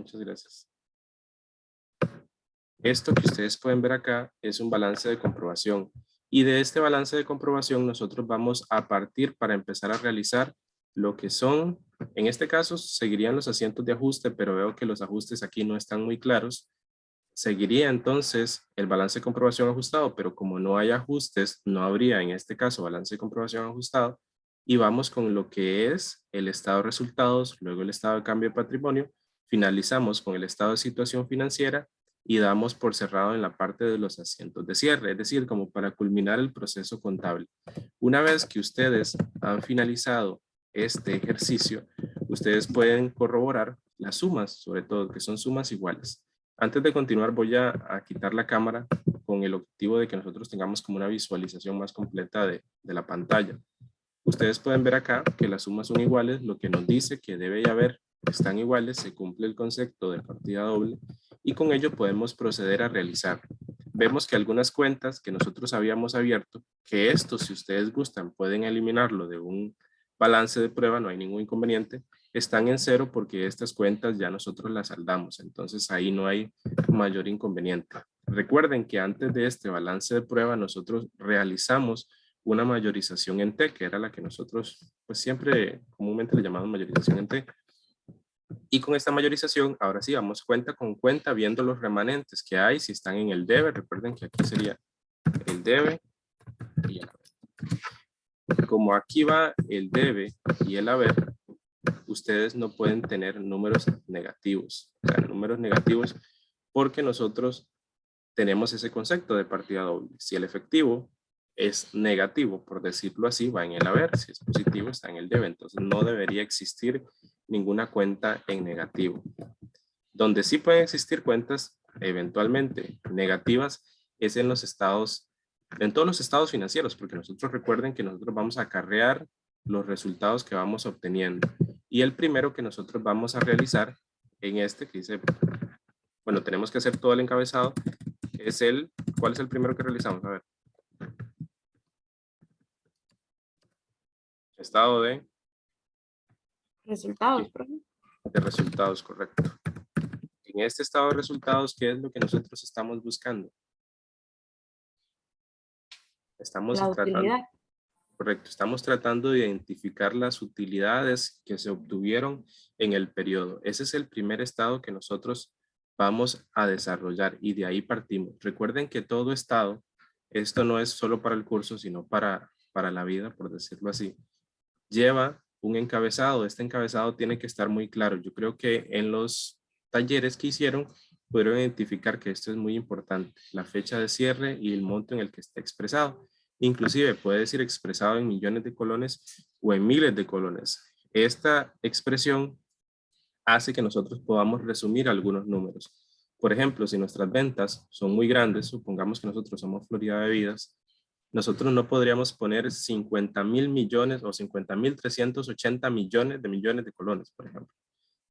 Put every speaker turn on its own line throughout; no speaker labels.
muchas gracias. Esto que ustedes pueden ver acá es un balance de comprobación. Y de este balance de comprobación nosotros vamos a partir para empezar a realizar lo que son, en este caso seguirían los asientos de ajuste, pero veo que los ajustes aquí no están muy claros. Seguiría entonces el balance de comprobación ajustado, pero como no hay ajustes, no habría en este caso balance de comprobación ajustado. Y vamos con lo que es el estado de resultados, luego el estado de cambio de patrimonio. Finalizamos con el estado de situación financiera y damos por cerrado en la parte de los asientos de cierre, es decir, como para culminar el proceso contable. Una vez que ustedes han finalizado este ejercicio, ustedes pueden corroborar las sumas, sobre todo que son sumas iguales. Antes de continuar voy a quitar la cámara con el objetivo de que nosotros tengamos como una visualización más completa de la pantalla. Ustedes pueden ver acá que las sumas son iguales, lo que nos dice que debe haber, están iguales, se cumple el concepto de partida doble y con ello podemos proceder a realizar. Vemos que algunas cuentas que nosotros habíamos abierto, que esto si ustedes gustan pueden eliminarlo de un balance de prueba, no hay ningún inconveniente, están en cero porque estas cuentas ya nosotros las saldamos, entonces ahí no hay mayor inconveniente. Recuerden que antes de este balance de prueba nosotros realizamos una mayorización en T, que era la que nosotros pues siempre comúnmente le llamamos mayorización en T. Y con esta mayorización, ahora sí, vamos cuenta con cuenta viendo los remanentes que hay, si están en el debe. Recuerden que aquí sería el debe y el haber. Como aquí va el debe y el haber, ustedes no pueden tener números negativos. O sea, números negativos porque nosotros tenemos ese concepto de partida doble. Si el efectivo es negativo, por decirlo así, va en el haber. Si es positivo, está en el debe. Entonces no debería existir ninguna cuenta en negativo. Donde sí pueden existir cuentas eventualmente negativas es en los estados, en todos los estados financieros, porque nosotros recuerden que nosotros vamos a acarrear los resultados que vamos obteniendo. Y el primero que nosotros vamos a realizar en este que dice, bueno, tenemos que hacer todo el encabezado, es el, ¿cuál es el primero que realizamos? A ver. Estado de
Resultados,
¿qué?
profe.
De resultados, correcto. En este estado de resultados, ¿qué es lo que nosotros estamos buscando? Estamos
La
tratando,
utilidad.
correcto, estamos tratando de identificar las utilidades que se obtuvieron en el periodo. Ese es el primer estado que nosotros vamos a desarrollar y de ahí partimos. Recuerden que todo estado, esto no es solo para el curso, sino para la vida, por decirlo así, lleva un encabezado. Este encabezado tiene que estar muy claro. Yo creo que en los talleres que hicieron pudieron identificar que esto es muy importante, la fecha de cierre y el monto en el que está expresado. Inclusive puede decir expresado en millones de colones o en miles de colones. Esta expresión hace que nosotros podamos resumir algunos números. Por ejemplo, si nuestras ventas son muy grandes, supongamos que nosotros somos Florida Bebidas, nosotros no podríamos poner 50.000 millones o 50.380 millones de colones, por ejemplo.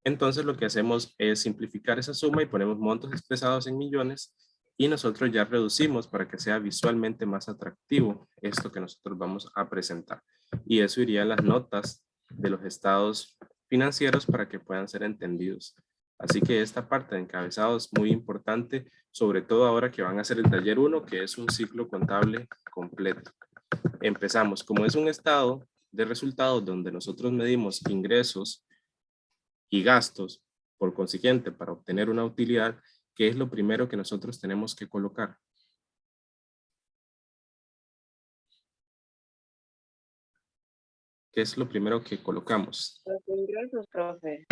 Entonces lo que hacemos es simplificar esa suma y ponemos montos expresados en millones y nosotros ya reducimos para que sea visualmente más atractivo esto que nosotros vamos a presentar. Y eso iría en las notas de los estados financieros para que puedan ser entendidos. Así que esta parte de encabezado es muy importante, sobre todo ahora que van a hacer el taller 1, que es un ciclo contable completo. Empezamos, como es un estado de resultados donde nosotros medimos ingresos y gastos, por consiguiente, para obtener una utilidad, ¿qué es lo primero que nosotros tenemos que colocar? ¿Qué es lo primero que colocamos?
Los ingresos, profe.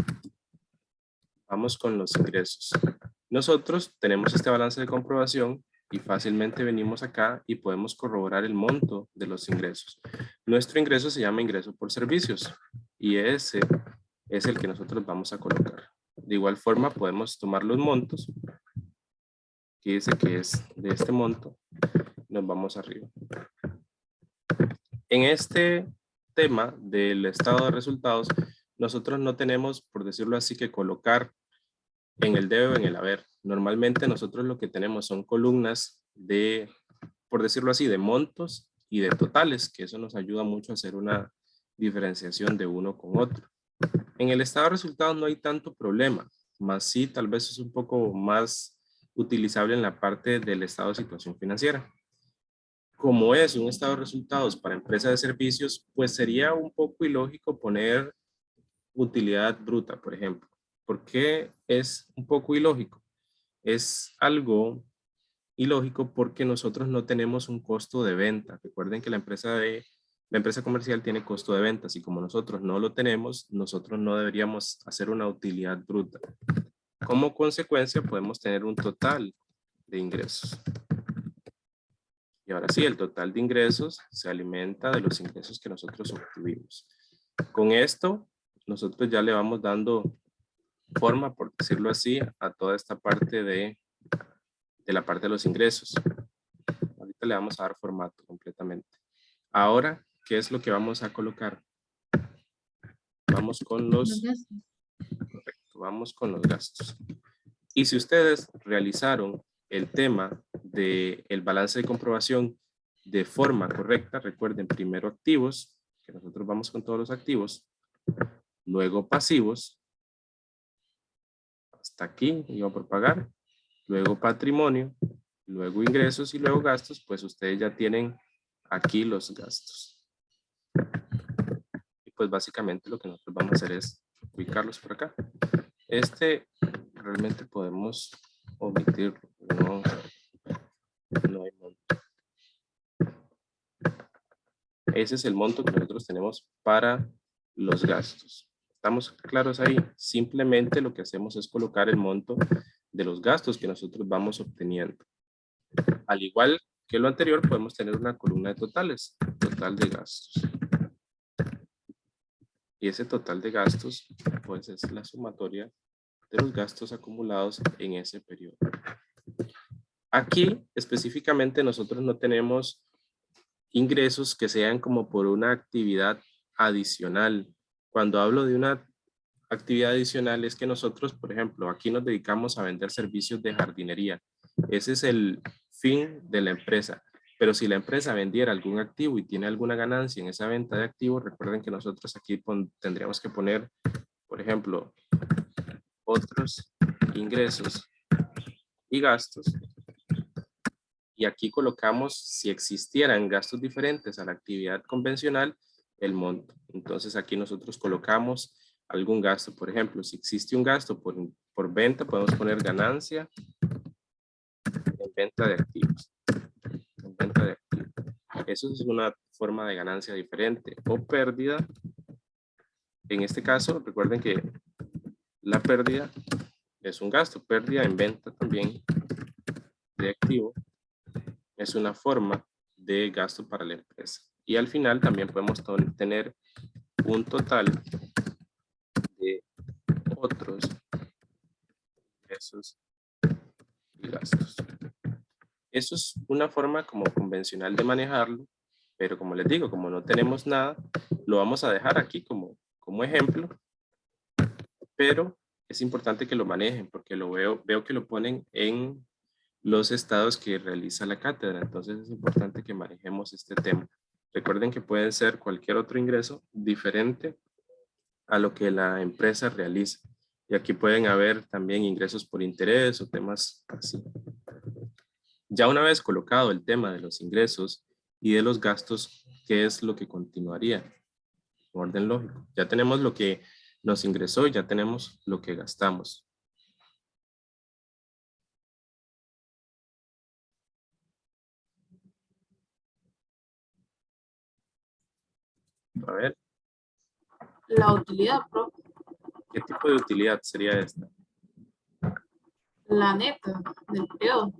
Vamos con los ingresos. Nosotros tenemos este balance de comprobación y fácilmente venimos acá y podemos corroborar el monto de los ingresos. Nuestro ingreso se llama ingreso por servicios y ese es el que nosotros vamos a colocar. De igual forma podemos tomar los montos. Aquí dice que es de este monto. Nos vamos arriba. En este tema del estado de resultados, nosotros no tenemos, por decirlo así, que colocar en el debe o en el haber. Normalmente nosotros lo que tenemos son columnas de, por decirlo así, de montos y de totales, que eso nos ayuda mucho a hacer una diferenciación de uno con otro. En el estado de resultados no hay tanto problema. más sí, tal vez es un poco más utilizable en la parte del estado de situación financiera. Como es un estado de resultados para empresa de servicios, pues sería un poco ilógico poner utilidad bruta, por ejemplo. ¿Por qué es un poco ilógico? Es algo ilógico porque nosotros no tenemos un costo de venta. Recuerden que la empresa comercial tiene costo de ventas y como nosotros no lo tenemos, nosotros no deberíamos hacer una utilidad bruta. Como consecuencia, podemos tener un total de ingresos. Y ahora sí, el total de ingresos se alimenta de los ingresos que nosotros obtuvimos. Con esto, nosotros ya le vamos dando forma, por decirlo así, a toda esta parte de la parte de los ingresos. Ahorita le vamos a dar formato completamente. Ahora, ¿qué es lo que vamos a colocar? Vamos con los gastos. Y si ustedes realizaron el tema del balance de comprobación de forma correcta, recuerden primero activos, que nosotros vamos con todos los activos, luego pasivos, hasta aquí iba por pagar, luego patrimonio, luego ingresos y luego gastos, pues ustedes ya tienen aquí los gastos. Y pues básicamente lo que nosotros vamos a hacer es ubicarlos por acá. Realmente podemos omitirlo, no hay monto. Ese es el monto que nosotros tenemos para los gastos. ¿Estamos claros ahí? Simplemente lo que hacemos es colocar el monto de los gastos que nosotros vamos obteniendo. Al igual que lo anterior, podemos tener una columna de totales, total de gastos. Y ese total de gastos, pues es la sumatoria de los gastos acumulados en ese periodo. Aquí, específicamente, nosotros no tenemos ingresos que sean como por una actividad adicional. Cuando hablo de una actividad adicional es que nosotros, por ejemplo, aquí nos dedicamos a vender servicios de jardinería. Ese es el fin de la empresa. Pero si la empresa vendiera algún activo y tiene alguna ganancia en esa venta de activos, recuerden que nosotros aquí tendríamos que poner, por ejemplo, otros ingresos y gastos. Y aquí colocamos, si existieran gastos diferentes a la actividad convencional, el monto. Entonces aquí nosotros colocamos algún gasto. Por ejemplo, si existe un gasto por venta, podemos poner ganancia en venta de activos. En venta de activos. Eso es una forma de ganancia diferente. O pérdida. En este caso, recuerden que la pérdida es un gasto. Pérdida en venta también de activo es una forma de gasto para la empresa. Y al final también podemos tener un total de otros ingresos y gastos. Eso es una forma como convencional de manejarlo, pero como les digo, como no tenemos nada, lo vamos a dejar aquí como ejemplo, pero es importante que lo manejen porque veo que lo ponen en los estados que realiza la cátedra, entonces es importante que manejemos este tema. Recuerden que pueden ser cualquier otro ingreso diferente a lo que la empresa realiza. Y aquí pueden haber también ingresos por interés o temas así. Ya una vez colocado el tema de los ingresos y de los gastos, ¿qué es lo que continuaría? En orden lógico. Ya tenemos lo que nos ingresó y ya tenemos lo que gastamos. A ver.
La utilidad, profe.
¿Qué tipo de utilidad sería esta?
La neta del periodo.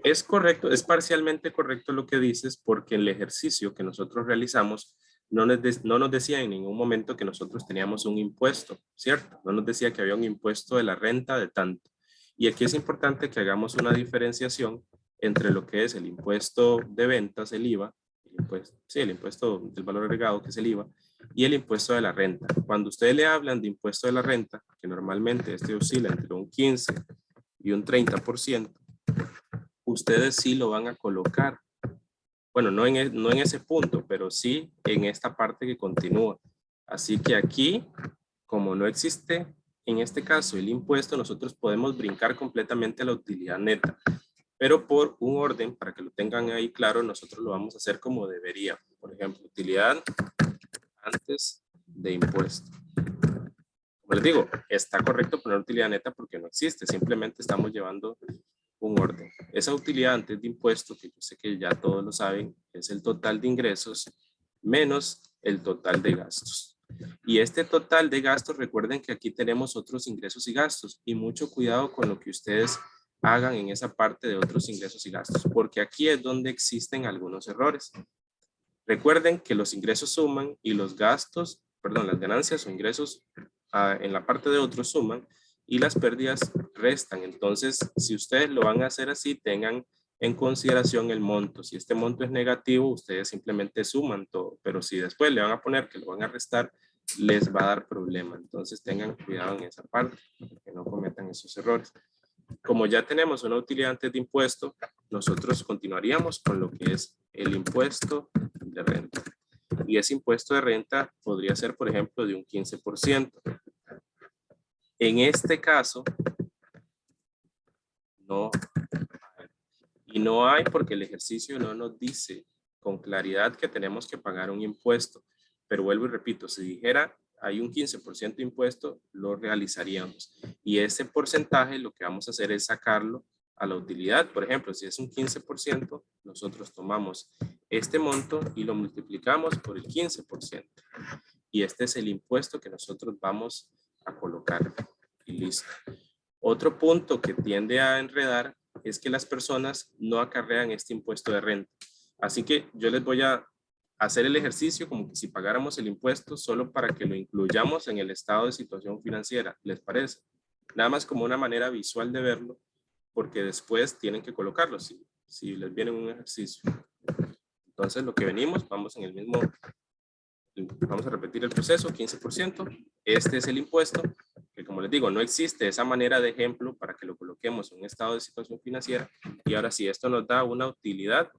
Es correcto, es parcialmente correcto lo que dices porque el ejercicio que nosotros realizamos no nos decía en ningún momento que nosotros teníamos un impuesto, ¿cierto? No nos decía que había un impuesto de la renta de tanto. Y aquí es importante que hagamos una diferenciación entre lo que es el impuesto de ventas, el IVA, el impuesto del valor agregado, que es el IVA, y el impuesto de la renta. Cuando ustedes le hablan de impuesto de la renta, que normalmente oscila entre un 15 y un 30%, ustedes sí lo van a colocar. Bueno, no en ese punto, pero sí en esta parte que continúa. Así que aquí, como no existe en este caso el impuesto, nosotros podemos brincar completamente a la utilidad neta, pero por un orden, para que lo tengan ahí claro, nosotros lo vamos a hacer como debería. Por ejemplo, utilidad antes de impuesto. Como les digo, está correcto poner utilidad neta porque no existe, simplemente estamos llevando un orden. Esa utilidad antes de impuesto, que yo sé que ya todos lo saben, es el total de ingresos menos el total de gastos. Y este total de gastos, recuerden que aquí tenemos otros ingresos y gastos, y mucho cuidado con lo que ustedes hagan en esa parte de otros ingresos y gastos, porque aquí es donde existen algunos errores. Recuerden que los ingresos suman y los gastos, perdón, las ganancias o ingresos en la parte de otros suman y las pérdidas restan. Entonces, si ustedes lo van a hacer así, tengan en consideración el monto. Si este monto es negativo, ustedes simplemente suman todo, pero si después le van a poner que lo van a restar, les va a dar problema. Entonces, tengan cuidado en esa parte, que no cometan esos errores. Como ya tenemos una utilidad antes de impuesto, nosotros continuaríamos con lo que es el impuesto de renta. Y ese impuesto de renta podría ser, por ejemplo, de un 15%. En este caso, no. Y no hay porque el ejercicio no nos dice con claridad que tenemos que pagar un impuesto. Pero vuelvo y repito, si dijera hay un 15% de impuesto, lo realizaríamos. Y ese porcentaje lo que vamos a hacer es sacarlo a la utilidad. Por ejemplo, si es un 15%, nosotros tomamos este monto y lo multiplicamos por el 15%. Y este es el impuesto que nosotros vamos a colocar. Y listo. Otro punto que tiende a enredar es que las personas no acarrean este impuesto de renta. Así que yo les voy a hacer el ejercicio como que si pagáramos el impuesto solo para que lo incluyamos en el estado de situación financiera. ¿Les parece? Nada más como una manera visual de verlo, porque después tienen que colocarlo si les viene un ejercicio. Entonces lo que venimos, vamos en el mismo, vamos a repetir el proceso, 15%. Este es el impuesto, que como les digo, no existe esa manera de ejemplo para que lo coloquemos en un estado de situación financiera. Y ahora sí, esto nos da una utilidad.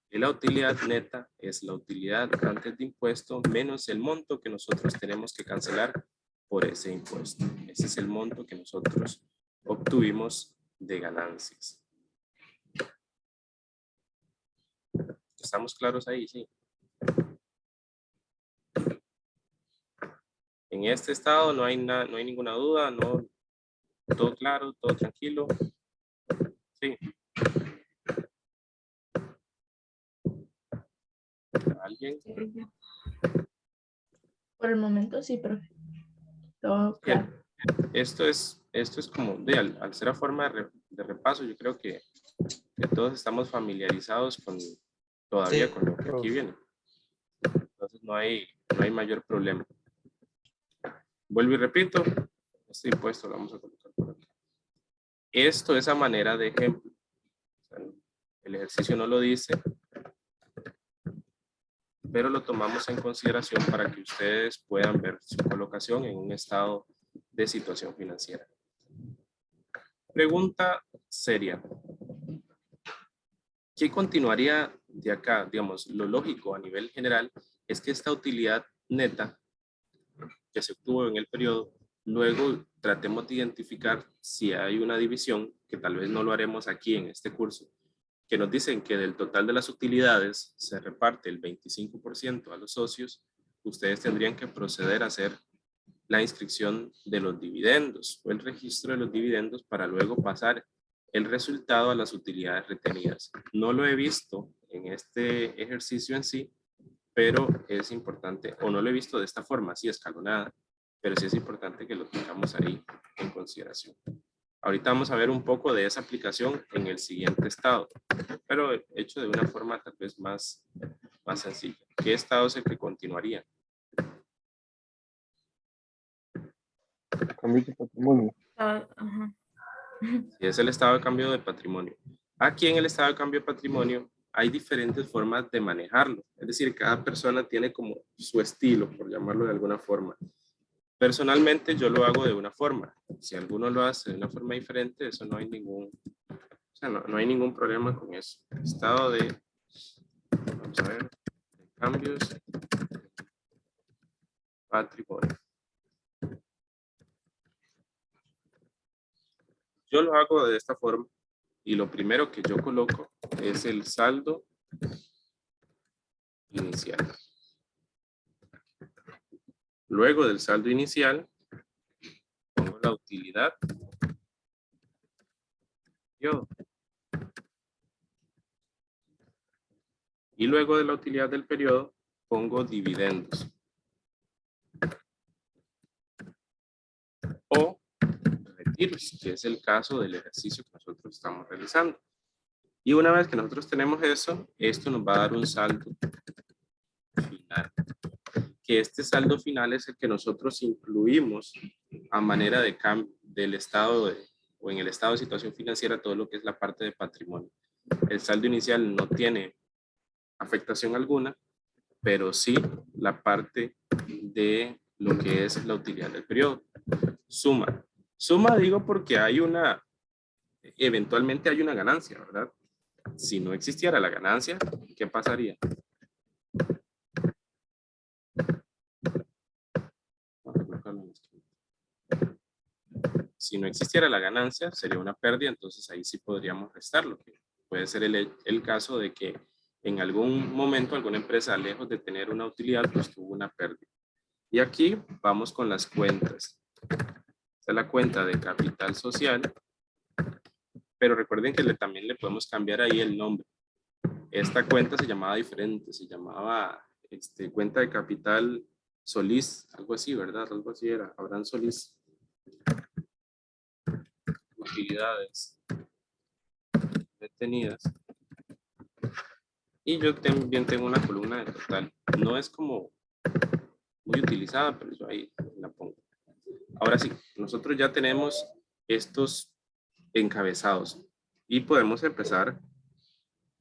Y la utilidad neta es la utilidad antes de impuesto menos el monto que nosotros tenemos que cancelar por ese impuesto. Ese es el monto que nosotros obtuvimos de ganancias. ¿Estamos claros ahí? Sí. En este estado no hay ninguna duda, no, todo claro, todo tranquilo. Sí. ¿Alguien?
Por el momento sí, profe. Todo claro.
Esto es como, al ser a forma de repaso, yo creo que todos estamos familiarizados todavía con lo que aquí viene. Entonces no hay mayor problema. Vuelvo y repito, este impuesto lo vamos a colocar por aquí. Esto es a manera de ejemplo. O sea, el ejercicio no lo dice, pero lo tomamos en consideración para que ustedes puedan ver su colocación en un estado de situación financiera. Pregunta seria. ¿Qué continuaría de acá? Digamos, lo lógico a nivel general es que esta utilidad neta que se obtuvo en el periodo, luego tratemos de identificar si hay una división, que tal vez no lo haremos aquí en este curso, que nos dicen que del total de las utilidades se reparte el 25% a los socios. Ustedes tendrían que proceder a hacer la inscripción de los dividendos o el registro de los dividendos para luego pasar el resultado a las utilidades retenidas. No lo he visto en este ejercicio en sí, pero es importante, o no lo he visto de esta forma, así escalonada, pero sí es importante que lo tengamos ahí en consideración. Ahorita vamos a ver un poco de esa aplicación en el siguiente estado, pero hecho de una forma tal vez más sencilla. ¿Qué estado es el que continuaría?
Cambio de patrimonio.
Ajá.
Si es el estado de cambio de patrimonio. Aquí en el estado de cambio de patrimonio hay diferentes formas de manejarlo. Es decir, cada persona tiene como su estilo, por llamarlo de alguna forma. Personalmente yo lo hago de una forma. Si alguno lo hace de una forma diferente, eso no hay ningún, o sea, no hay ningún problema con eso. Estado de, vamos a ver, de cambios patrimonio. Yo lo hago de esta forma y lo primero que yo coloco es el saldo inicial. Luego del saldo inicial, pongo la utilidad. Y luego de la utilidad del periodo, pongo dividendos. O retiros, que es el caso del ejercicio que nosotros estamos realizando. Y una vez que nosotros tenemos eso, esto nos va a dar un saldo final. Que este saldo final es el que nosotros incluimos a manera de cambio del estado o en el estado de situación financiera, todo lo que es la parte de patrimonio. El saldo inicial no tiene afectación alguna, pero sí la parte de lo que es la utilidad del periodo. Suma. Suma digo porque hay eventualmente hay una ganancia, ¿verdad? Si no existiera la ganancia, ¿qué pasaría? Si no existiera la ganancia, sería una pérdida, entonces ahí sí podríamos restarlo. Puede ser el caso de que en algún momento alguna empresa, lejos de tener una utilidad, pues tuvo una pérdida. Y aquí vamos con las cuentas. Esta es la cuenta de capital social, pero recuerden que también le podemos cambiar ahí el nombre. Esta cuenta se llamaba diferente, se llamaba cuenta de capital Solís, algo así, ¿verdad? Algo así era, Abraham Solís. Utilidades retenidas. Y yo también tengo una columna de total. No es como muy utilizada, pero yo ahí la pongo. Ahora sí, nosotros ya tenemos estos encabezados y podemos empezar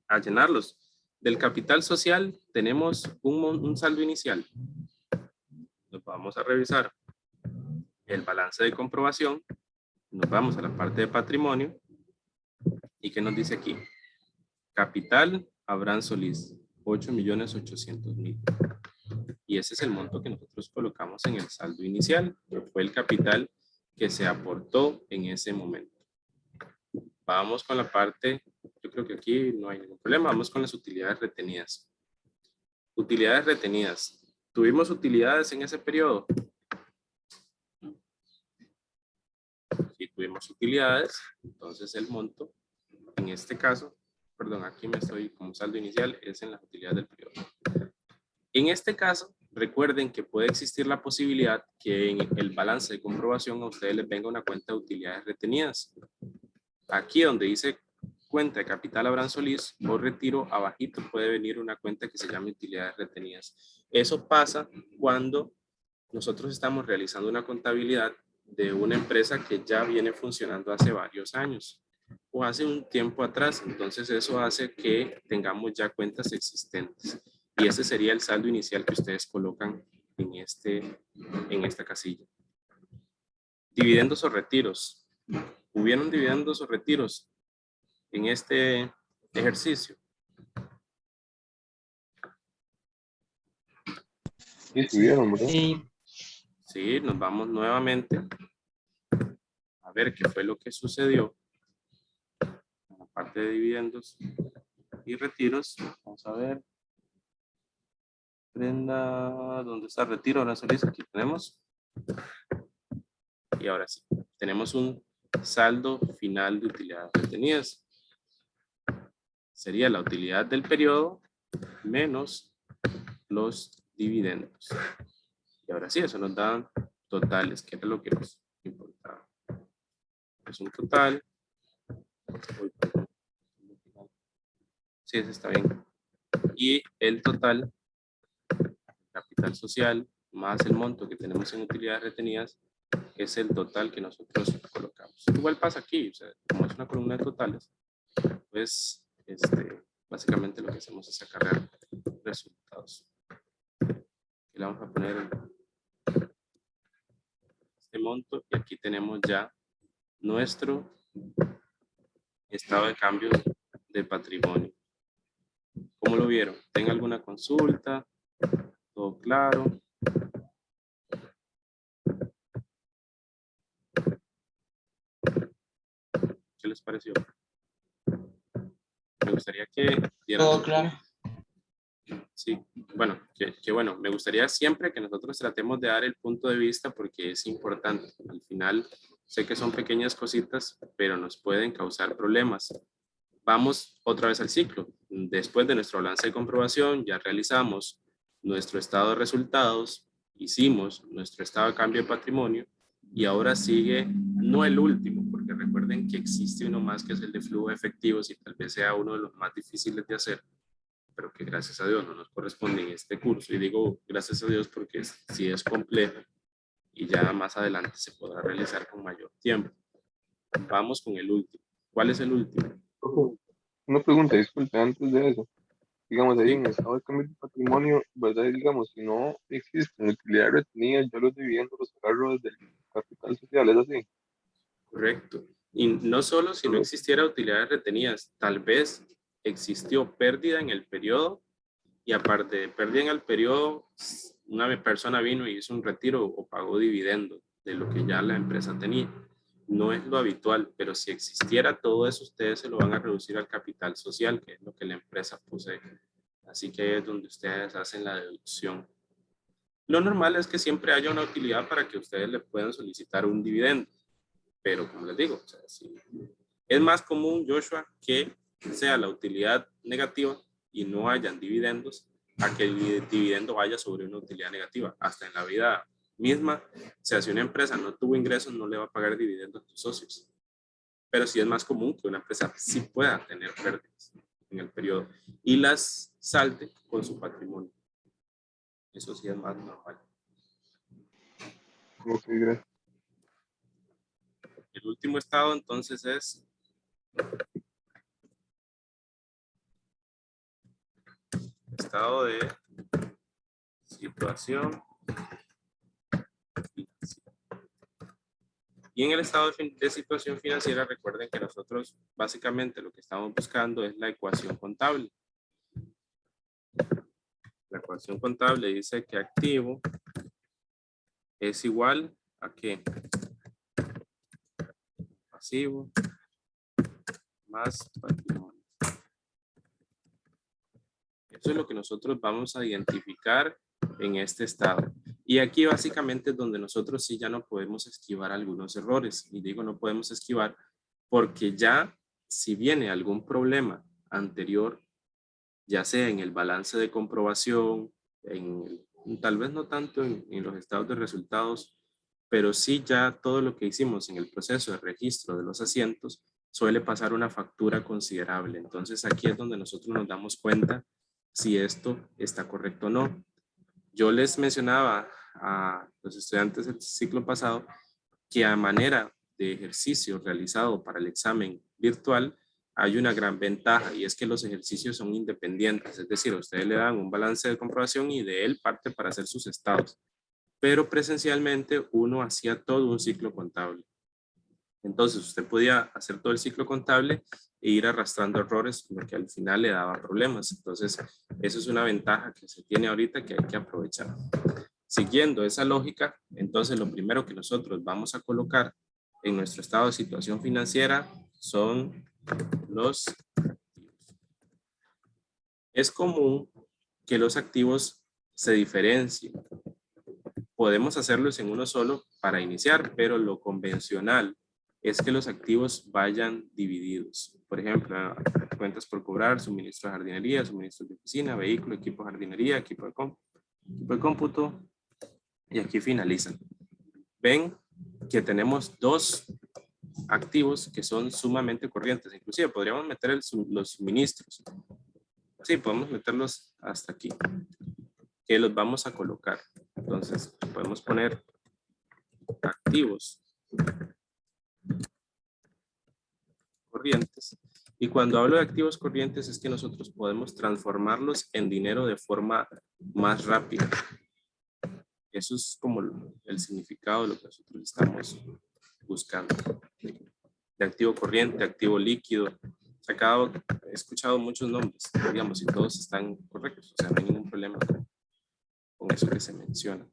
a llenarlos. Del capital social tenemos un saldo inicial. Nos vamos a revisar el balance de comprobación. Nos vamos a la parte de patrimonio. ¿Y qué nos dice aquí? Capital Abraham Solís, 8.800.000. Y ese es el monto que nosotros colocamos en el saldo inicial, que fue el capital que se aportó en ese momento. Vamos con la parte, yo creo que aquí no hay ningún problema, vamos con las utilidades retenidas. Utilidades retenidas. ¿Tuvimos utilidades en ese periodo? Si tuvimos utilidades, entonces el monto, en este caso, perdón, aquí me estoy como saldo inicial, es en las utilidades del periodo. En este caso, recuerden que puede existir la posibilidad que en el balance de comprobación a ustedes les venga una cuenta de utilidades retenidas. Aquí donde dice cuenta de capital Abraham Solís o retiro, abajito puede venir una cuenta que se llame utilidades retenidas. Eso pasa cuando nosotros estamos realizando una contabilidad de una empresa que ya viene funcionando hace varios años o hace un tiempo atrás. Entonces eso hace que tengamos ya cuentas existentes. Y ese sería el saldo inicial que ustedes colocan en esta casilla. Dividendos o retiros. ¿Hubieron dividendos o retiros en este ejercicio?
Sí, estuvieron, ¿verdad?
Sí,
Sí, nos vamos nuevamente a ver qué fue lo que sucedió en la parte de dividendos y retiros. Vamos a ver. Prenda, ¿dónde está retiro? Ahora Solís, aquí tenemos. Y ahora sí, tenemos un saldo final de utilidades retenidas. Sería la utilidad del periodo menos los dividendos. Y ahora sí, eso nos da totales, que era lo que nos importaba. Es un total. Sí, ese está bien. Y el total, capital social, más el monto que tenemos en utilidades retenidas, es el total que nosotros colocamos. Igual pasa aquí, o sea, como es una columna de totales, pues básicamente lo que hacemos es acarrear resultados. Y le vamos a poner este monto y aquí tenemos ya nuestro estado de cambio de patrimonio. ¿Cómo lo vieron? ¿Tenga alguna consulta? ¿Todo claro? les pareció? Me gustaría que dieran
Todo
su-
claro.
Sí, bueno, que bueno, me gustaría siempre que nosotros tratemos de dar el punto de vista porque es importante. Al final, sé que son pequeñas cositas, pero nos pueden causar problemas. Vamos otra vez al ciclo. Después de nuestro balance de comprobación, ya realizamos nuestro estado de resultados, hicimos nuestro estado de cambio de patrimonio y ahora sigue, no el último, porque recuerden que existe uno más que es el de flujo de efectivos y tal vez sea uno de los más difíciles de hacer, pero que gracias a Dios no nos corresponde en este curso. Y digo gracias a Dios porque sí es complejo y ya más adelante se podrá realizar con mayor tiempo. Vamos con el último. ¿Cuál es el último?
Ojo, una pregunta, disculpe, antes de eso. Digamos, ahí
Sí.
en el estado de cambio de patrimonio, ¿verdad? Digamos, si no existen utilidades retenidas, yo los dividendos los agarro desde el capital social, ¿es así?
Correcto. Y no solo si no existiera utilidades retenidas, tal vez existió pérdida en el periodo y aparte de pérdida en el periodo, una persona vino y hizo un retiro o pagó dividendo de lo que ya la empresa tenía. No es lo habitual, pero si existiera todo eso, ustedes se lo van a reducir al capital social, que es lo que la empresa posee. Así que ahí es donde ustedes hacen la deducción. Lo normal es que siempre haya una utilidad para que ustedes le puedan solicitar un dividendo. Pero como les digo, o sea, sí, es más común, Joshua, que sea la utilidad negativa y no hayan dividendos a que el dividendo vaya sobre una utilidad negativa. Hasta en la vida misma, o sea, si una empresa no tuvo ingresos, no le va a pagar dividendos a sus socios. Pero sí es más común que una empresa sí pueda tener pérdidas en el periodo y las salte con su patrimonio. Eso sí es más normal.
Ok, gracias.
El último estado entonces es estado de situación financiera. Y en el estado de situación financiera, recuerden que nosotros básicamente lo que estamos buscando es la ecuación contable. La ecuación contable dice que activo es igual a ¿qué? Pasivo más patrimonio. Eso es lo que nosotros vamos a identificar en este estado. Y aquí básicamente es donde nosotros sí ya no podemos esquivar algunos errores. Y digo no podemos esquivar porque ya si viene algún problema anterior, ya sea en el balance de comprobación, tal vez no tanto en los estados de resultados, pero sí ya todo lo que hicimos en el proceso de registro de los asientos suele pasar una factura considerable. Entonces aquí es donde nosotros nos damos cuenta si esto está correcto o no. Yo les mencionaba a los estudiantes del ciclo pasado que a manera de ejercicio realizado para el examen virtual hay una gran ventaja y es que los ejercicios son independientes, es decir, a ustedes le dan un balance de comprobación y de él parte para hacer sus estados, pero presencialmente uno hacía todo un ciclo contable. Entonces usted podía hacer todo el ciclo contable e ir arrastrando errores, lo que al final le daba problemas. Entonces, eso es una ventaja que se tiene ahorita que hay que aprovechar. Siguiendo esa lógica, entonces lo primero que nosotros vamos a colocar en nuestro estado de situación financiera son los activos. Es común que los activos se diferencien. Podemos hacerlos en uno solo para iniciar, pero lo convencional es que los activos vayan divididos. Por ejemplo, cuentas por cobrar, suministro de jardinería, suministros de oficina, vehículo, equipo de jardinería, equipo de cómputo, y aquí finalizan. Ven que tenemos dos activos que son sumamente corrientes. Inclusive podríamos meter los suministros. Sí, podemos meterlos hasta aquí. Que los vamos a colocar. Entonces, podemos poner activos corrientes. Y cuando hablo de activos corrientes es que nosotros podemos transformarlos en dinero de forma más rápida. Eso es como el significado de lo que nosotros estamos buscando. De activo corriente, activo líquido. He escuchado muchos nombres, digamos, y todos están correctos. O sea, no hay ningún problema con eso que se menciona.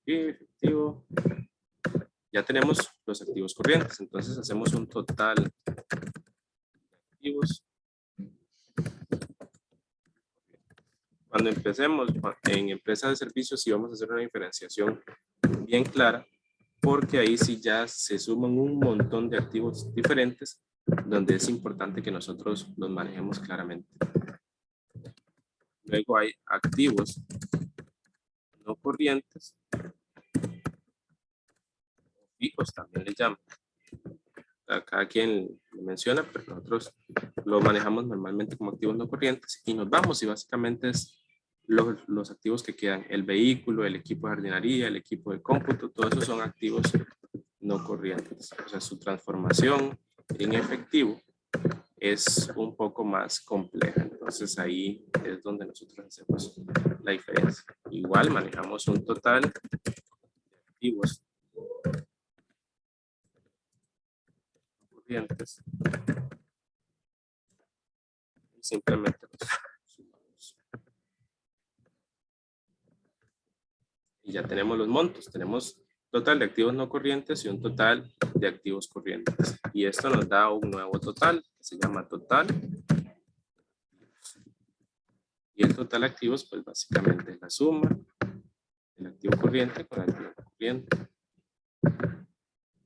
Y efectivo. Ya tenemos los activos corrientes. Entonces hacemos un total de activos. Cuando empecemos en empresa de servicios, sí vamos a hacer una diferenciación bien clara, porque ahí sí ya se suman un montón de activos diferentes, donde es importante que nosotros los manejemos claramente. Luego hay activos no corrientes, fijos también le llaman. A cada quien lo menciona, pero nosotros lo manejamos normalmente como activos no corrientes y nos vamos, y básicamente es los activos que quedan: el vehículo, el equipo de jardinería, el equipo de cómputo, todos esos son activos no corrientes. O sea, su transformación en efectivo es un poco más compleja. Entonces ahí es donde nosotros hacemos la diferencia. Igual manejamos un total de activos corrientes. Y simplemente los sumamos. Y ya tenemos los montos. Tenemos total de activos no corrientes y un total de activos corrientes. Y esto nos da un nuevo total que se llama total. Y el total de activos, pues básicamente es la suma del activo corriente con el activo no corriente.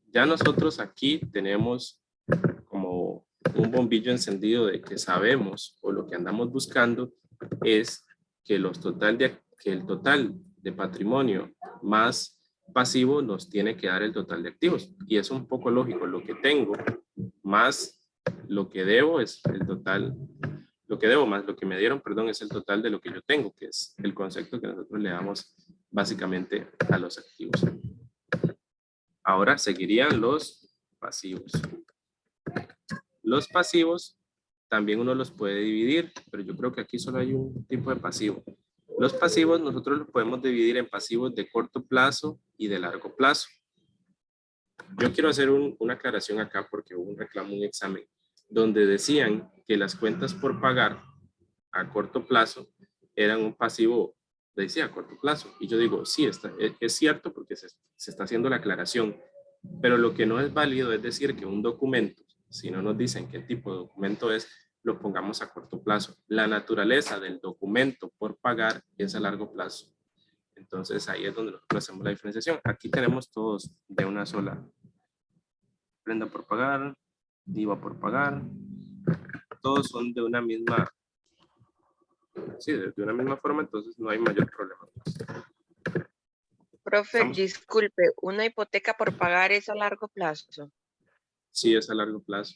Ya nosotros aquí tenemos como un bombillo encendido de que sabemos, o lo que andamos buscando es que el total de patrimonio más pasivo nos tiene que dar el total de activos. Y es un poco lógico: lo que tengo más lo que debo es el total, lo que debo más lo que me dieron, perdón, es el total de lo que yo tengo, que es el concepto que nosotros le damos básicamente a los activos. Ahora seguirían los pasivos. Los pasivos también uno los puede dividir, pero yo creo que aquí solo hay un tipo de pasivo. Los pasivos nosotros los podemos dividir en pasivos de corto plazo y de largo plazo. Yo quiero hacer una aclaración acá, porque hubo un reclamo, un examen, donde decían que las cuentas por pagar a corto plazo eran un pasivo, decía a corto plazo. Y yo digo, sí, es cierto, porque se está haciendo la aclaración. Pero lo que no es válido es decir que un documento, si no nos dicen qué tipo de documento es, lo pongamos a corto plazo. La naturaleza del documento por pagar es a largo plazo. Entonces ahí es donde nosotros hacemos la diferenciación. Aquí tenemos todos de una sola: prenda por pagar, IVA por pagar. Todos son de una misma, sí, de una misma forma, entonces no hay mayor problema.
Profe, disculpe, ¿una hipoteca por pagar es a largo plazo?
Sí, es a largo plazo.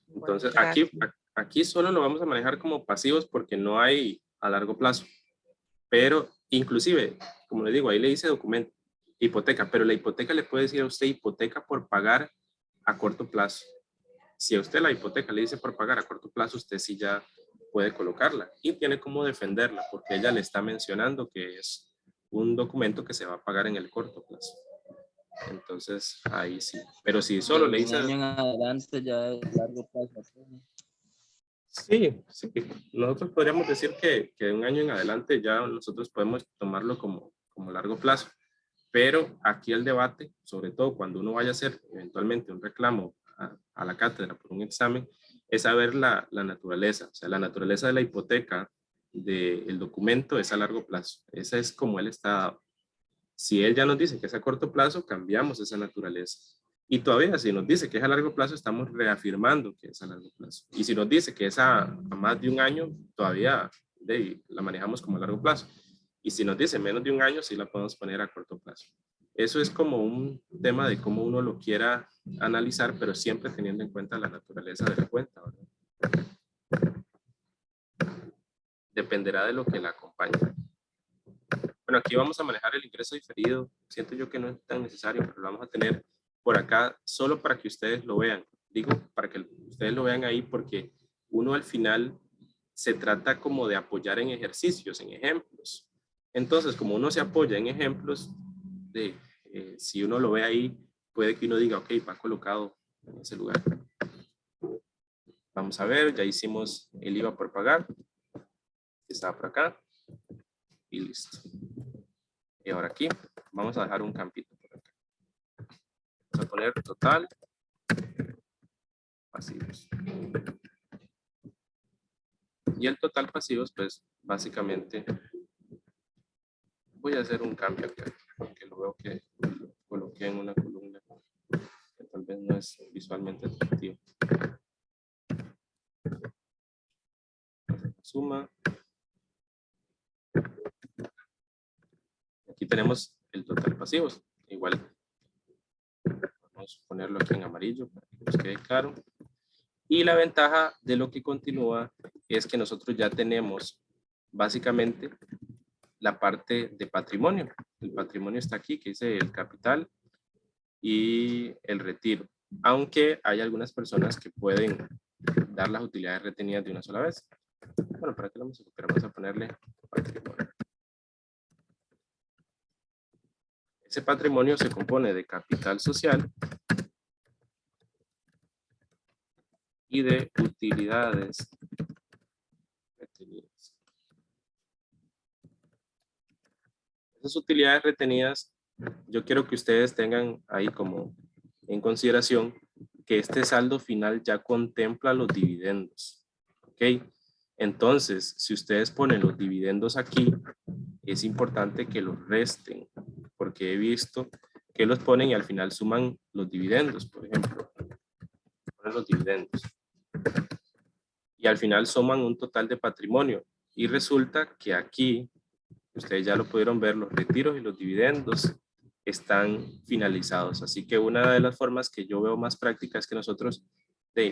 Entonces,
Bueno,
aquí solo lo vamos a manejar como pasivos porque no hay a largo plazo. Pero inclusive, como le digo, ahí le dice documento, hipoteca, pero la hipoteca le puede decir a usted hipoteca por pagar a corto plazo. Si a usted la hipoteca le dice por pagar a corto plazo, usted sí ya puede colocarla y tiene cómo defenderla, porque ella le está mencionando que es un documento que se va a pagar en el corto plazo. Entonces, ahí sí. Pero si solo le dice...
De un año en adelante ya es largo plazo.
Sí, sí. Nosotros podríamos decir que de un año en adelante ya nosotros podemos tomarlo como largo plazo. Pero aquí el debate, sobre todo cuando uno vaya a hacer eventualmente un reclamo a la cátedra por un examen, es saber la naturaleza. O sea, la naturaleza de la hipoteca del documento es a largo plazo. Esa es como él está dado. Si él ya nos dice que es a corto plazo, cambiamos esa naturaleza. Y todavía si nos dice que es a largo plazo, estamos reafirmando que es a largo plazo. Y si nos dice que es a más de un año, todavía la manejamos como a largo plazo. Y si nos dice menos de un año, sí la podemos poner a corto plazo. Eso es como un tema de cómo uno lo quiera analizar, pero siempre teniendo en cuenta la naturaleza de la cuenta, ¿verdad? Dependerá de lo que la acompañe. Bueno, aquí vamos a manejar el ingreso diferido. Siento yo que no es tan necesario, pero lo vamos a tener por acá solo para que ustedes lo vean. Digo, para que ustedes lo vean ahí, porque uno al final se trata como de apoyar en ejercicios, en ejemplos. Entonces, como uno se apoya en ejemplos, si uno lo ve ahí, puede que uno diga, ok, va colocado en ese lugar. Vamos a ver, ya hicimos el IVA por pagar, que está por acá, y listo. Y ahora aquí, vamos a dejar un campito por acá. poner total pasivos. Y el total pasivos, pues básicamente voy a hacer un cambio acá, porque lo veo que lo coloqué en una columna que tal vez no es visualmente atractivo. Suma. Aquí tenemos el total pasivos. Igual vamos a ponerlo aquí en amarillo para que nos quede claro. Y la ventaja de lo que continúa es que nosotros ya tenemos básicamente la parte de patrimonio. El patrimonio está aquí, que dice el capital y el retiro. Aunque hay algunas personas que pueden dar las utilidades retenidas de una sola vez. Bueno, para que lo vamos a copiar, vamos a ponerle patrimonio. Ese patrimonio se compone de capital social y de utilidades retenidas. Esas utilidades retenidas, yo quiero que ustedes tengan ahí como en consideración que este saldo final ya contempla los dividendos. ¿Ok? Entonces, si ustedes ponen los dividendos aquí, es importante que los resten, porque he visto que los ponen y al final suman los dividendos, por ejemplo. Ponen los dividendos. Y al final suman un total de patrimonio. Y resulta que aquí, ustedes ya lo pudieron ver, los retiros y los dividendos están finalizados. Así que una de las formas que yo veo más práctica es que nosotros,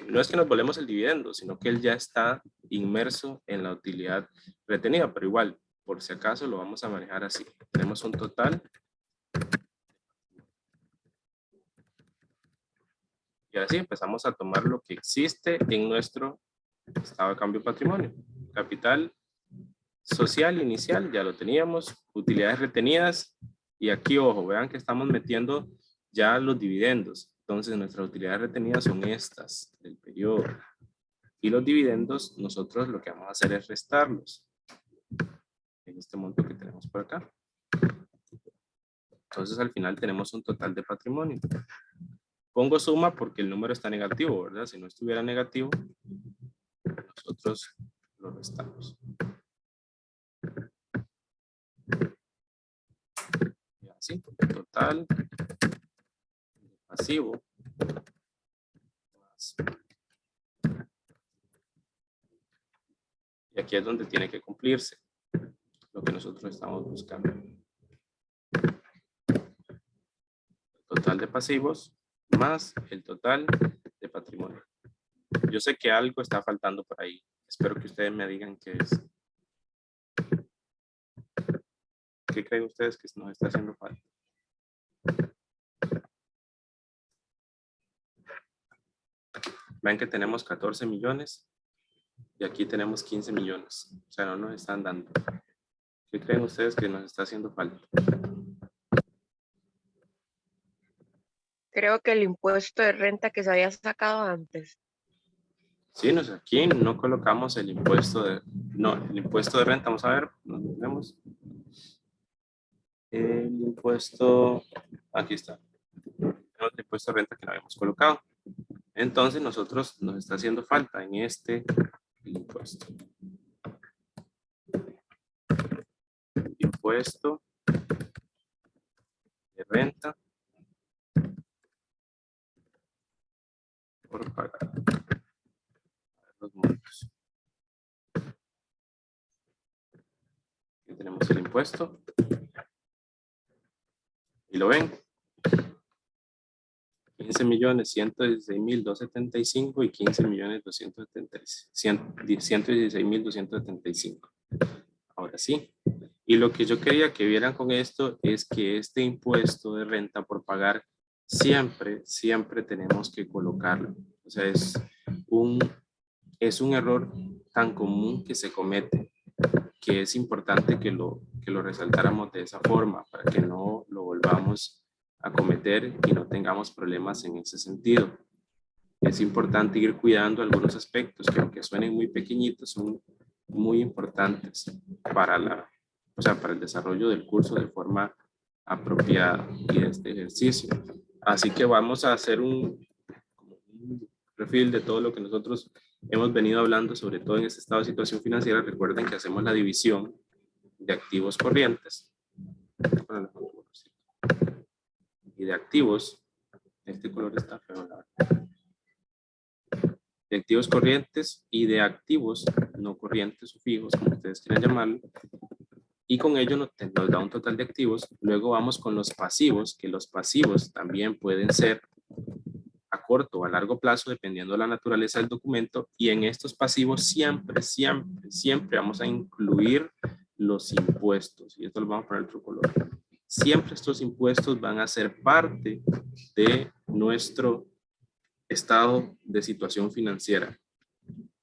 no es que nos volvemos el dividendo, sino que él ya está inmerso en la utilidad retenida, pero igual, por si acaso lo vamos a manejar así. Tenemos un total. Y ahora sí empezamos a tomar lo que existe en nuestro estado de cambio patrimonio. Capital social inicial, ya lo teníamos. Utilidades retenidas. Y aquí, ojo, vean que estamos metiendo ya los dividendos. Entonces, nuestras utilidades retenidas son estas del periodo. Y los dividendos, nosotros lo que vamos a hacer es restarlos. En este monto que tenemos por acá. Entonces, al final tenemos un total de patrimonio. Pongo suma porque el número está negativo, ¿verdad? Si no estuviera negativo, nosotros lo restamos. Y así, total pasivo más. Y aquí es donde tiene que cumplirse lo que nosotros estamos buscando. El total de pasivos más el total de patrimonio. Yo sé que algo está faltando por ahí. Espero que ustedes me digan qué es. ¿Qué creen ustedes que nos está haciendo falta? Ven que tenemos 14 millones y aquí tenemos 15 millones. O sea, no nos están dando. ¿Qué creen ustedes que nos está haciendo falta?
Creo que el impuesto de renta que se había sacado antes.
Sí, aquí no colocamos el impuesto de... No, el impuesto de renta, vamos a ver, nos vemos. El impuesto... Aquí está. Tenemos el impuesto de renta que no habíamos colocado. Entonces, nosotros nos está haciendo falta en este impuesto. Impuesto de renta por pagar. Los montos. Aquí tenemos el impuesto. Y lo ven. 15.116.275 y 15.116.275. Ahora sí. Y lo que yo quería que vieran con esto es que este impuesto de renta por pagar siempre tenemos que colocarlo. O sea, es un error tan común que se comete que es importante que lo resaltáramos de esa forma para que no lo volvamos a cometer y no tengamos problemas en ese sentido. Es importante ir cuidando algunos aspectos que aunque suenen muy pequeñitos son muy importantes para el desarrollo del curso de forma apropiada y de este ejercicio. Así que vamos a hacer un perfil de todo lo que nosotros hemos venido hablando, sobre todo en este estado de situación financiera. Recuerden que hacemos la división de activos corrientes y de activos. Este color está feo, la verdad. De activos corrientes y de activos no corrientes o fijos, como ustedes quieran llamarlo. Y con ello nos da un total de activos. Luego vamos con los pasivos, que los pasivos también pueden ser a corto o a largo plazo, dependiendo de la naturaleza del documento. Y en estos pasivos siempre vamos a incluir los impuestos. Y esto lo vamos a poner otro color. Siempre estos impuestos van a ser parte de nuestro estado de situación financiera.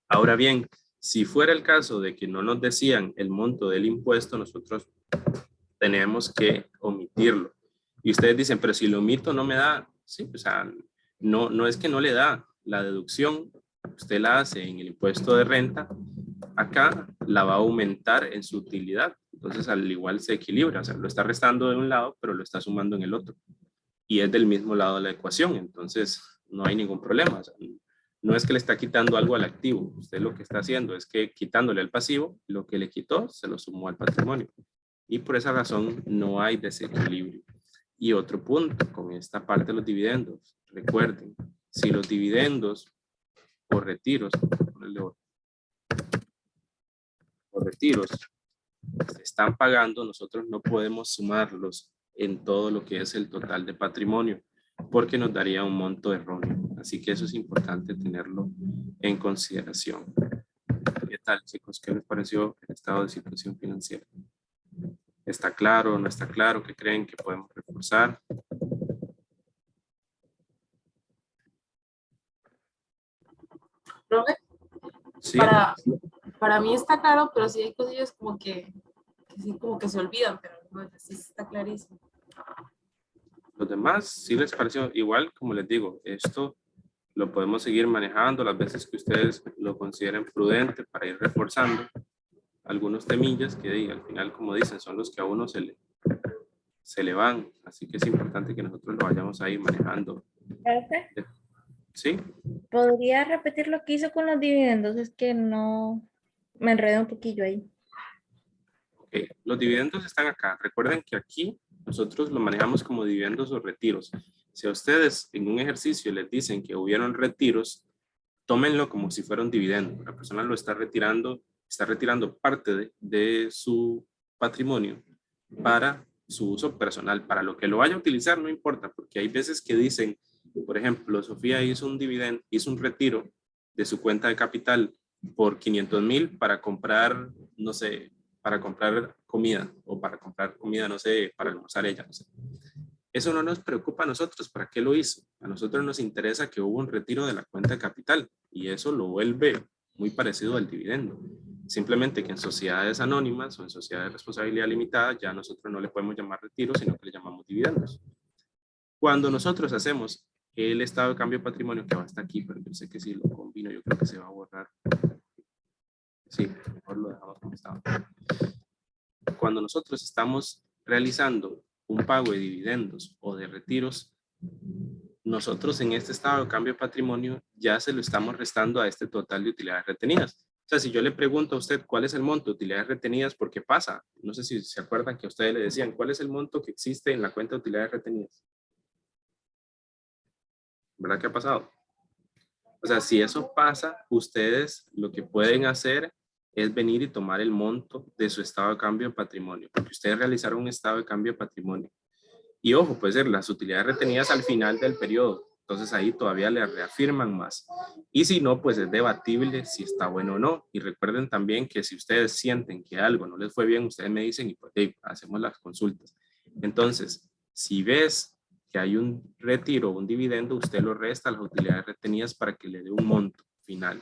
Ahora bien, si fuera el caso de que no nos decían el monto del impuesto, nosotros tenemos que omitirlo. Y ustedes dicen, pero si lo omito no me da. Sí, o sea, no es que no le da. La deducción, usted la hace en el impuesto de renta, acá la va a aumentar en su utilidad. Entonces, al igual se equilibra. O sea, lo está restando de un lado, pero lo está sumando en el otro. Y es del mismo lado de la ecuación. Entonces, no hay ningún problema. O sea, no es que le está quitando algo al activo. Usted lo que está haciendo es que quitándole al pasivo, lo que le quitó se lo sumó al patrimonio. Y por esa razón no hay desequilibrio. Y otro punto con esta parte de los dividendos. Recuerden, si los dividendos o retiros, se están pagando, nosotros no podemos sumarlos en todo lo que es el total de patrimonio, porque nos daría un monto erróneo. Así que eso es importante tenerlo en consideración. ¿Qué tal, chicos? ¿Qué les pareció el estado de situación financiera? ¿Está claro o no está claro? ¿Qué creen que podemos reforzar?
Profe,
Sí.
para mí está claro, pero sí hay cosillas como que sí como que se olvidan, pero no, sí está clarísimo.
Los demás, sí les pareció igual, como les digo, esto lo podemos seguir manejando las veces que ustedes lo consideren prudente para ir reforzando algunos temillas que al final, como dicen, son los que a uno se le van. Así que es importante que nosotros lo vayamos a ir manejando.
Profe,
¿Sí?
¿podría repetir lo que hizo con los dividendos? Es que no, me enredé un poquillo ahí.
Ok, los dividendos están acá. Recuerden que aquí nosotros lo manejamos como dividendos o retiros. Si a ustedes en un ejercicio les dicen que hubieron retiros, tómenlo como si fuera un dividendo. La persona lo está retirando parte de su patrimonio para su uso personal. Para lo que lo vaya a utilizar no importa, porque hay veces que dicen, por ejemplo, Sofía hizo un retiro de su cuenta de capital por 500,000 para comprar, no sé, para comprar comida o para comprar comida, no sé, para almorzar ella, no sé. Eso no nos preocupa a nosotros. ¿Para qué lo hizo? A nosotros nos interesa que hubo un retiro de la cuenta de capital y eso lo vuelve muy parecido al dividendo. Simplemente que en sociedades anónimas o en sociedades de responsabilidad limitada ya nosotros no le podemos llamar retiro, sino que le llamamos dividendos. Cuando nosotros hacemos el estado de cambio de patrimonio, que va hasta aquí, pero yo sé que si lo combino yo creo que se va a borrar. Sí, mejor lo dejamos como estaba. Cuando nosotros estamos realizando un pago de dividendos o de retiros, nosotros en este estado de cambio de patrimonio ya se lo estamos restando a este total de utilidades retenidas. O sea, si yo le pregunto a usted cuál es el monto de utilidades retenidas, ¿por qué pasa? No sé si se acuerdan que a ustedes le decían, ¿cuál es el monto que existe en la cuenta de utilidades retenidas? ¿Verdad que ha pasado? O sea, si eso pasa, ustedes lo que pueden hacer es venir y tomar el monto de su estado de cambio de patrimonio, porque ustedes realizaron un estado de cambio de patrimonio. Y ojo, puede ser las utilidades retenidas al final del periodo. Entonces ahí todavía le reafirman más. Y si no, pues es debatible si está bueno o no. Y recuerden también que si ustedes sienten que algo no les fue bien, ustedes me dicen y pues hacemos las consultas. Entonces, si ves que hay un retiro o un dividendo, usted lo resta a las utilidades retenidas para que le dé un monto final.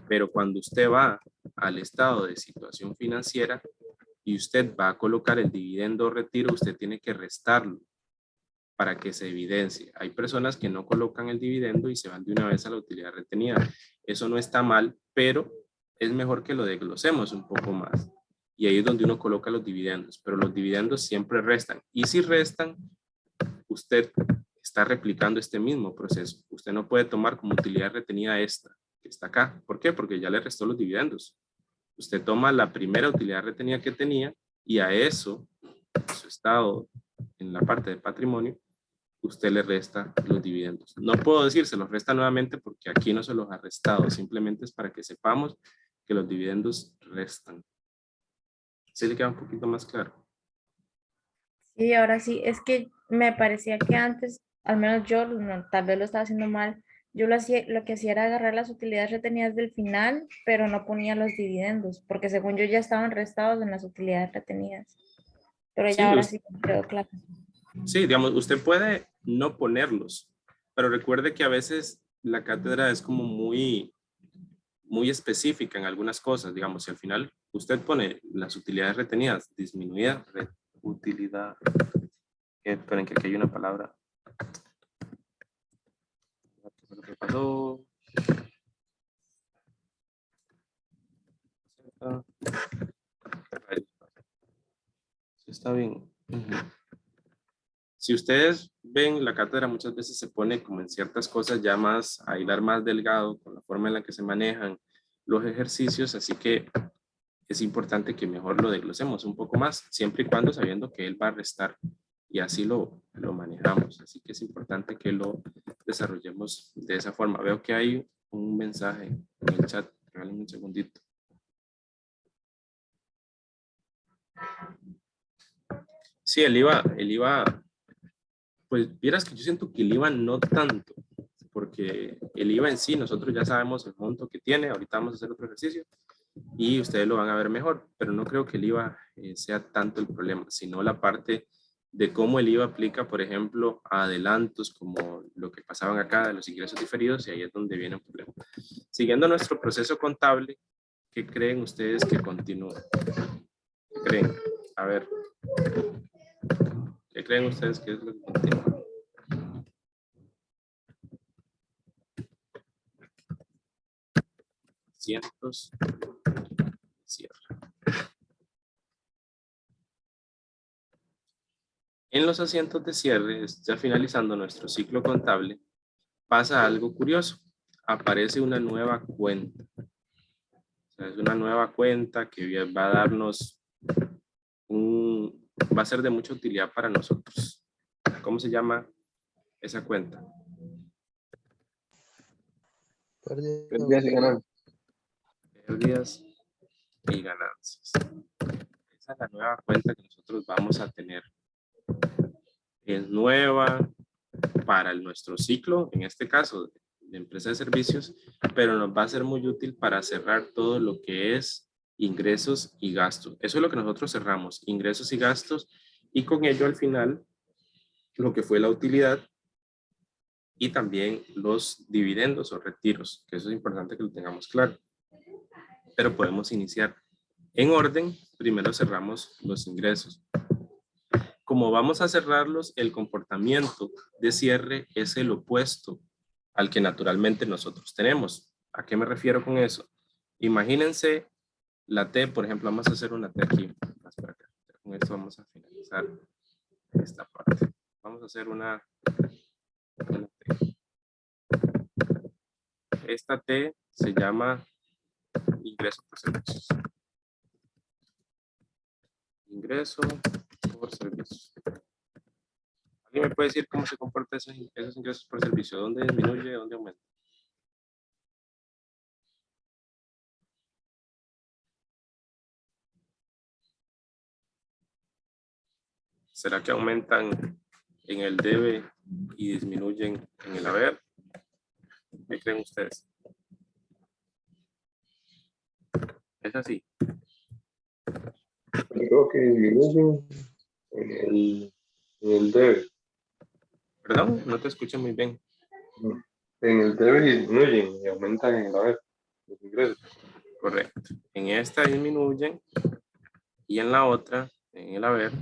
Pero cuando usted va al estado de situación financiera y usted va a colocar el dividendo o retiro, usted tiene que restarlo para que se evidencie. Hay personas que no colocan el dividendo y se van de una vez a la utilidad retenida. Eso no está mal, pero es mejor que lo desglosemos un poco más. Y ahí es donde uno coloca los dividendos, pero los dividendos siempre restan. Y si restan, usted está replicando este mismo proceso. Usted no puede tomar como utilidad retenida esta, que está acá. ¿Por qué? Porque ya le restó los dividendos. Usted toma la primera utilidad retenida que tenía y a eso, su estado en la parte de patrimonio, usted le resta los dividendos. No puedo decir se los resta nuevamente porque aquí no se los ha restado, simplemente es para que sepamos que los dividendos restan. ¿Sí le queda un poquito más claro?
Sí, ahora sí, es que me parecía que antes, al menos yo, tal vez lo estaba haciendo mal, yo lo que hacía era agarrar las utilidades retenidas del final, pero no ponía los dividendos, porque según yo ya estaban restados en las utilidades retenidas. Pero
Sí,
ya ahora sí me quedó claro.
sí, digamos, usted puede no ponerlos, pero recuerde que a veces la cátedra es como muy específica en algunas cosas. Digamos, si al final usted pone las utilidades retenidas disminuidas, utilidad, esperen que aquí hay una palabra. ¿Qué pasó? Sí, está bien. Si ustedes ven, la cátedra muchas veces se pone como en ciertas cosas ya más a hilar más delgado con la forma en la que se manejan los ejercicios, así que es importante que mejor lo desglosemos un poco más, siempre y cuando sabiendo que él va a restar y así lo manejamos. Así que es importante que lo desarrollemos de esa forma. Veo que hay un mensaje en el chat. Regálenme un segundito. Sí, el IVA, pues vieras que yo siento que el IVA no tanto, porque el IVA en sí, nosotros ya sabemos el monto que tiene, ahorita vamos a hacer otro ejercicio, y ustedes lo van a ver mejor, pero no creo que el IVA sea tanto el problema, sino la parte de cómo el IVA aplica, por ejemplo, a adelantos como lo que pasaban acá de los ingresos diferidos, y ahí es donde viene el problema. Siguiendo nuestro proceso contable, ¿qué creen ustedes que continúa? ¿Qué creen? A ver, ¿qué creen ustedes que es lo que continúa? Cientos, cierre. En los asientos de cierre, ya finalizando nuestro ciclo contable, pasa algo curioso. Aparece una nueva cuenta. O sea, es una nueva cuenta que va a darnos va a ser de mucha utilidad para nosotros. ¿Cómo se llama esa cuenta?
Pérdidas y ganancias.
Pérdidas y ganancias. Esa es la nueva cuenta que nosotros vamos a tener. Es nueva para nuestro ciclo, en este caso de empresa de servicios, pero nos va a ser muy útil para cerrar todo lo que es ingresos y gastos. Eso es lo que nosotros cerramos, ingresos y gastos, y con ello al final lo que fue la utilidad y también los dividendos o retiros, que eso es importante que lo tengamos claro. Pero podemos iniciar en orden. Primero cerramos los ingresos. Como vamos a cerrarlos, el comportamiento de cierre es el opuesto al que naturalmente nosotros tenemos. ¿A qué me refiero con eso? Imagínense la T, por ejemplo, vamos a hacer una T aquí. Más para acá. Con esto vamos a finalizar esta parte. Vamos a hacer una T. Esta T se llama ingreso por servicios. Ingreso por servicios. ¿Alguien me puede decir cómo se comporta esos ingresos por servicio? ¿Dónde disminuye? ¿Dónde aumenta? ¿Será que aumentan en el debe y disminuyen en el haber? ¿Qué creen ustedes? ¿Es así?
Yo creo que disminuyen en el debe.
Perdón, no te escucho muy bien.
En el debe disminuyen y aumentan en el haber los ingresos.
Correcto. En esta disminuyen y en la otra, en el haber,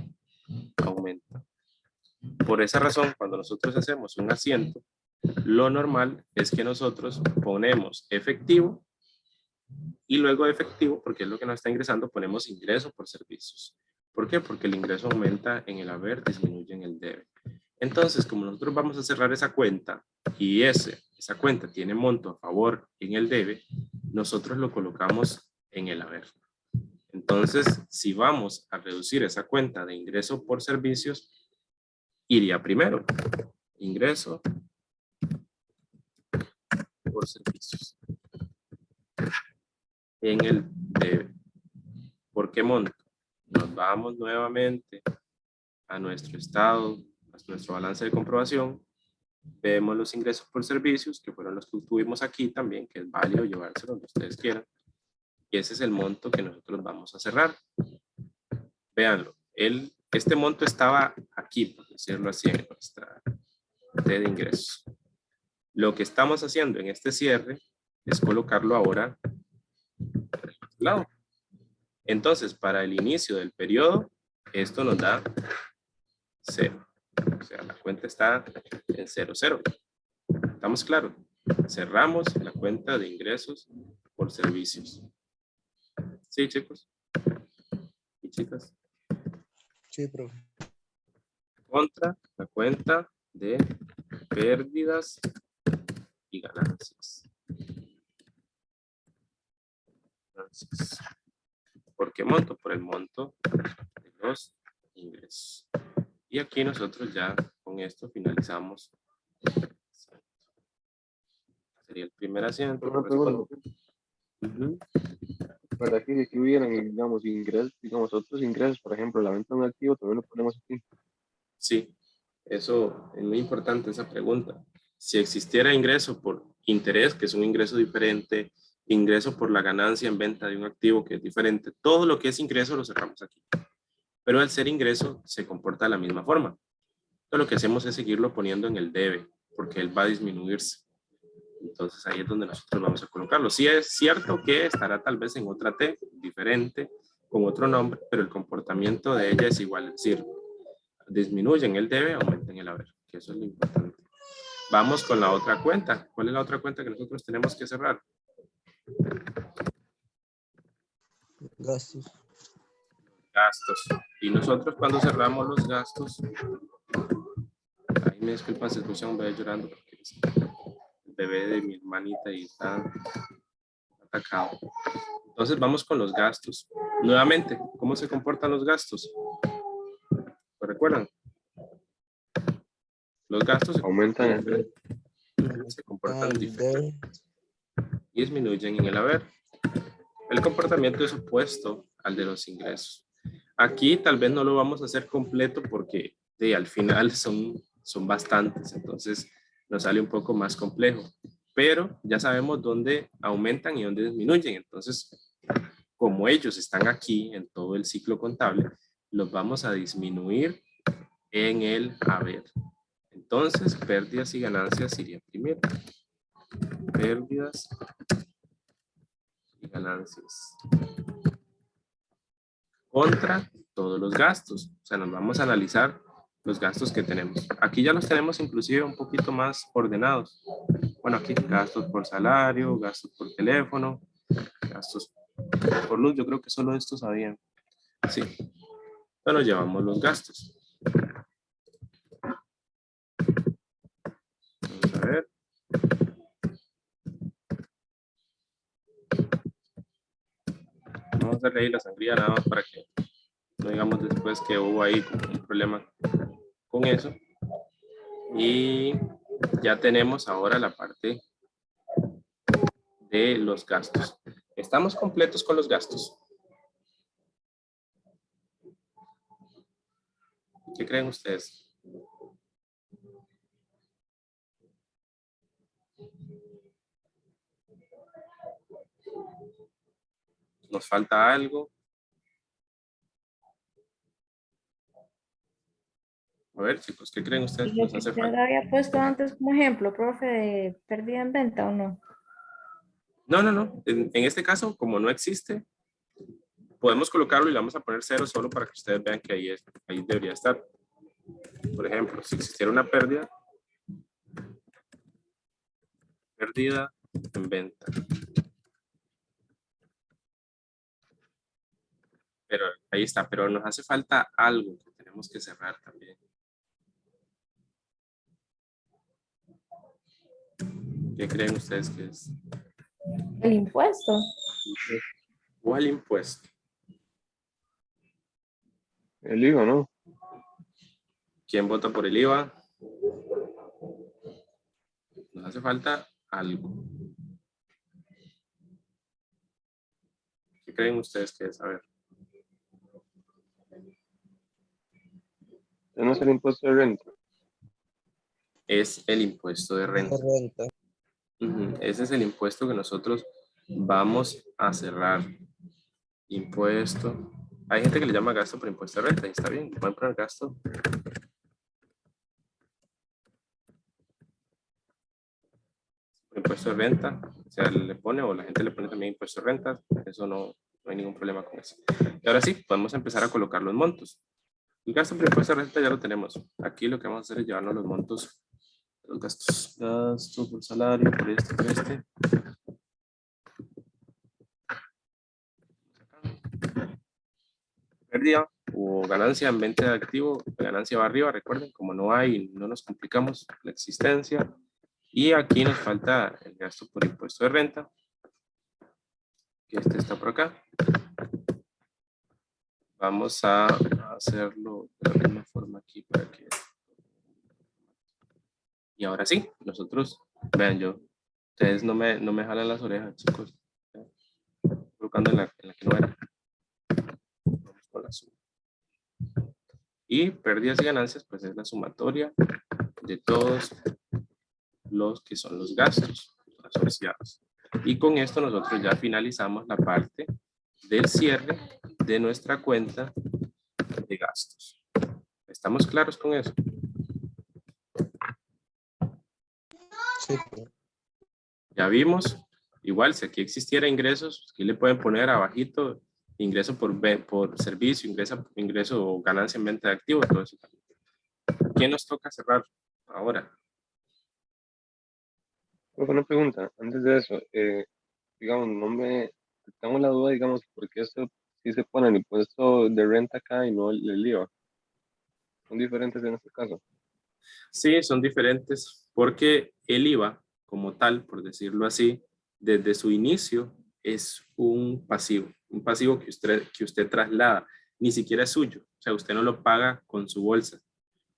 aumenta. Por esa razón, cuando nosotros hacemos un asiento, lo normal es que nosotros ponemos efectivo y luego de efectivo, porque es lo que nos está ingresando, ponemos ingreso por servicios. ¿Por qué? Porque el ingreso aumenta en el haber, disminuye en el debe. Entonces, como nosotros vamos a cerrar esa cuenta y esa cuenta tiene monto a favor en el debe, nosotros lo colocamos en el haber. Entonces, si vamos a reducir esa cuenta de ingreso por servicios, iría primero. Ingreso por servicios. En el debe. ¿Por qué monto? Nos vamos nuevamente a nuestro estado, a nuestro balance de comprobación. Vemos los ingresos por servicios, que fueron los que tuvimos aquí también, que es válido llevárselo donde ustedes quieran. Y ese es el monto que nosotros vamos a cerrar. Véanlo. Este monto estaba aquí, por decirlo así, en nuestra de ingresos. Lo que estamos haciendo en este cierre es colocarlo ahora del otro lado. Entonces, para el inicio del periodo, esto nos da 0. O sea, la cuenta está en 0, 0. ¿Estamos claros? Cerramos la cuenta de ingresos por servicios. ¿Sí, chicos? ¿Y chicas?
Sí, profe.
Contra la cuenta de pérdidas y ganancias. Entonces, ¿por qué monto? Por el monto de los ingresos. Y aquí nosotros ya con esto finalizamos. Sería el primer asiento.
Una pregunta. ¿Verdad que si aquí hubieran, digamos, ingresos, digamos, otros ingresos, por ejemplo, la venta de un activo, también lo ponemos aquí?
Sí, eso es muy importante esa pregunta. Si existiera ingreso por interés, que es un ingreso diferente, ingreso por la ganancia en venta de un activo que es diferente, todo lo que es ingreso lo cerramos aquí. Pero al ser ingreso se comporta de la misma forma. Entonces lo que hacemos es seguirlo poniendo en el debe, porque él va a disminuirse. Entonces ahí es donde nosotros vamos a colocarlo. Sí es cierto que estará tal vez en otra T, diferente, con otro nombre, pero el comportamiento de ella es igual, es decir, disminuyen el debe, aumenten el haber, que eso es lo importante. Vamos con la otra cuenta. ¿Cuál es la otra cuenta que nosotros tenemos que cerrar?
Gastos.
Gastos. Y nosotros cuando cerramos los gastos, ahí me disculpan si escuchan un bebé llorando porque es el bebé de mi hermanita y está atacado. Entonces vamos con los gastos. Nuevamente, ¿cómo se comportan los gastos? ¿Lo recuerdan? Los gastos
Aumentan
se comportan diferente y disminuyen en el haber. El comportamiento es opuesto al de los ingresos. Aquí tal vez no lo vamos a hacer completo porque al final son bastantes, entonces nos sale un poco más complejo. Pero ya sabemos dónde aumentan y dónde disminuyen. Entonces, como ellos están aquí en todo el ciclo contable, los vamos a disminuir en el haber. Entonces, pérdidas y ganancias iría primero. Pérdidas y ganancias. Contra todos los gastos. O sea, nos vamos a analizar los gastos que tenemos. Aquí ya los tenemos inclusive un poquito más ordenados. Bueno, aquí gastos por salario, gastos por teléfono, gastos por luz. Yo creo que solo estos habían. Sí. Bueno, llevamos los gastos. Vamos a ver. Vamos a hacerle ahí la sangría nada más para que no digamos después que hubo ahí un problema con eso. Y ya tenemos ahora la parte de los gastos. ¿Estamos completos con los gastos? ¿Qué creen ustedes? ¿Nos falta algo? A ver, chicos, ¿qué creen ustedes que
Lo
nos
que
hace
usted
falta?
había puesto antes como ejemplo, profe, de pérdida en venta o no.
No, no, no. En este caso, como no existe, podemos colocarlo y le vamos a poner 0 solo para que ustedes vean que ahí debería estar. Por ejemplo, si existiera una pérdida en venta. Pero ahí está, pero nos hace falta algo que tenemos que cerrar también. ¿Qué creen ustedes que es?
El impuesto.
¿Cuál impuesto?
El IVA, ¿no?
¿Quién vota por el IVA? Nos hace falta algo. ¿Qué creen ustedes que es? A ver.
¿No es el impuesto de renta?
Es el impuesto de renta.
Renta.
Ujú, ese es el impuesto que nosotros vamos a cerrar. Impuesto. Hay gente que le llama gasto por impuesto de renta y está bien, pueden poner gasto. Impuesto de renta, o sea, le pone o la gente le pone también impuesto de renta, eso no hay ningún problema con eso. Y ahora sí, podemos empezar a colocar los montos. El gasto por impuesto de renta ya lo tenemos. Aquí lo que vamos a hacer es llevarnos los montos de los gastos. Gasto por salario, por este, por este. Pérdida o ganancia en venta de activo, la ganancia va arriba, recuerden, como no hay, no nos complicamos la existencia. Y aquí nos falta el gasto por impuesto de renta, que este está por acá. Vamos a hacerlo de la misma forma aquí para que... Y ahora sí, nosotros, vean yo, ustedes no me jalan las orejas, chicos. Colocando en la que no era. Vamos con la suma. Y pérdidas y ganancias, pues es la sumatoria de todos los que son los gastos asociados. Y con esto nosotros ya finalizamos la parte del cierre de nuestra cuenta de gastos. ¿Estamos claros con eso?
Sí, profe.
Ya vimos, igual si aquí existiera ingresos, aquí le pueden poner abajito ingreso por servicio, ingreso o ganancia en venta de activos, todo eso. ¿Quién nos toca cerrar ahora?
Profe, una pregunta, antes de eso, digamos, tengo la duda, digamos, porque esto sí se pone el impuesto de renta acá y no el IVA. Son diferentes en este caso.
Sí, son diferentes porque el IVA, como tal, por decirlo así, desde su inicio es un pasivo que usted traslada, ni siquiera es suyo, o sea, usted no lo paga con su bolsa.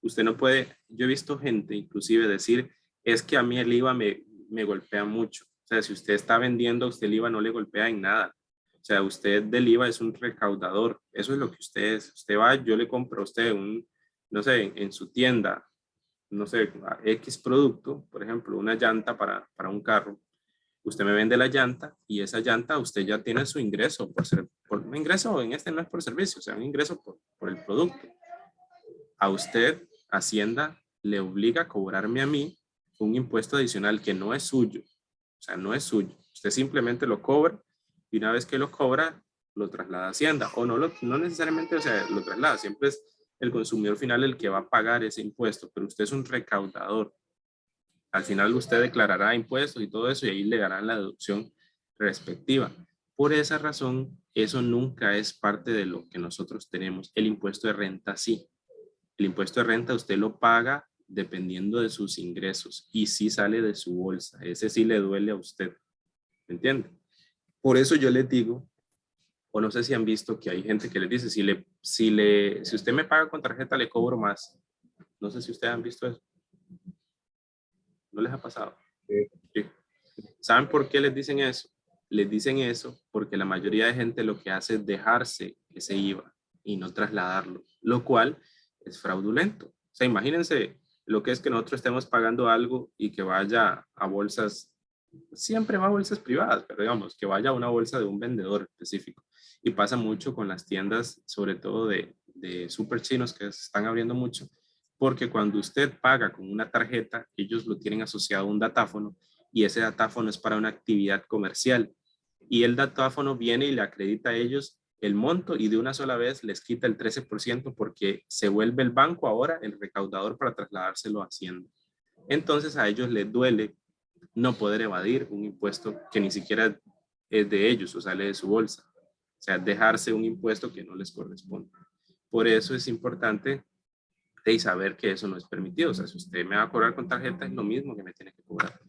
Usted no puede, yo he visto gente inclusive decir, es que a mí el IVA me golpea mucho. O sea, si usted está vendiendo, usted el IVA no le golpea en nada. O sea, usted del IVA es un recaudador. Eso es lo que usted es. Usted va, yo le compro a usted no sé, en su tienda, no sé, X producto, por ejemplo, una llanta para un carro. Usted me vende la llanta y esa llanta usted ya tiene su ingreso por un ingreso en este no es por servicio, o sea, un ingreso por el producto. A usted, Hacienda, le obliga a cobrarme a mí un impuesto adicional que no es suyo. O sea, no es suyo. Usted simplemente lo cobra y una vez que lo cobra, lo traslada a Hacienda. O no necesariamente, o sea, lo traslada. Siempre es el consumidor final el que va a pagar ese impuesto, pero usted es un recaudador. Al final usted declarará impuestos y todo eso y ahí le darán la deducción respectiva. Por esa razón, eso nunca es parte de lo que nosotros tenemos. El impuesto de renta sí. El impuesto de renta usted lo paga dependiendo de sus ingresos y sí sale de su bolsa. Ese sí le duele a usted. ¿Me entiende? Por eso yo les digo, o no sé si han visto que hay gente que les dice, si usted me paga con tarjeta, le cobro más. No sé si ustedes han visto eso. ¿No les ha pasado? Sí. ¿Saben por qué les dicen eso? Les dicen eso porque la mayoría de gente lo que hace es dejarse ese IVA y no trasladarlo, lo cual es fraudulento. O sea, imagínense lo que es que nosotros estemos pagando algo y que vaya a bolsas, siempre va a bolsas privadas, pero digamos que vaya a una bolsa de un vendedor específico. Y pasa mucho con las tiendas, sobre todo de super chinos que se están abriendo mucho, porque cuando usted paga con una tarjeta, ellos lo tienen asociado a un datáfono y ese datáfono es para una actividad comercial. Y el datáfono viene y le acredita a ellos el monto y de una sola vez les quita el 13% porque se vuelve el banco ahora el recaudador para trasladárselo a Hacienda. Entonces a ellos les duele no poder evadir un impuesto que ni siquiera es de ellos o sale de su bolsa. O sea, dejarse un impuesto que no les corresponde. Por eso es importante saber que eso no es permitido. O sea, si usted me va a cobrar con tarjeta es lo mismo que me tiene que cobrar.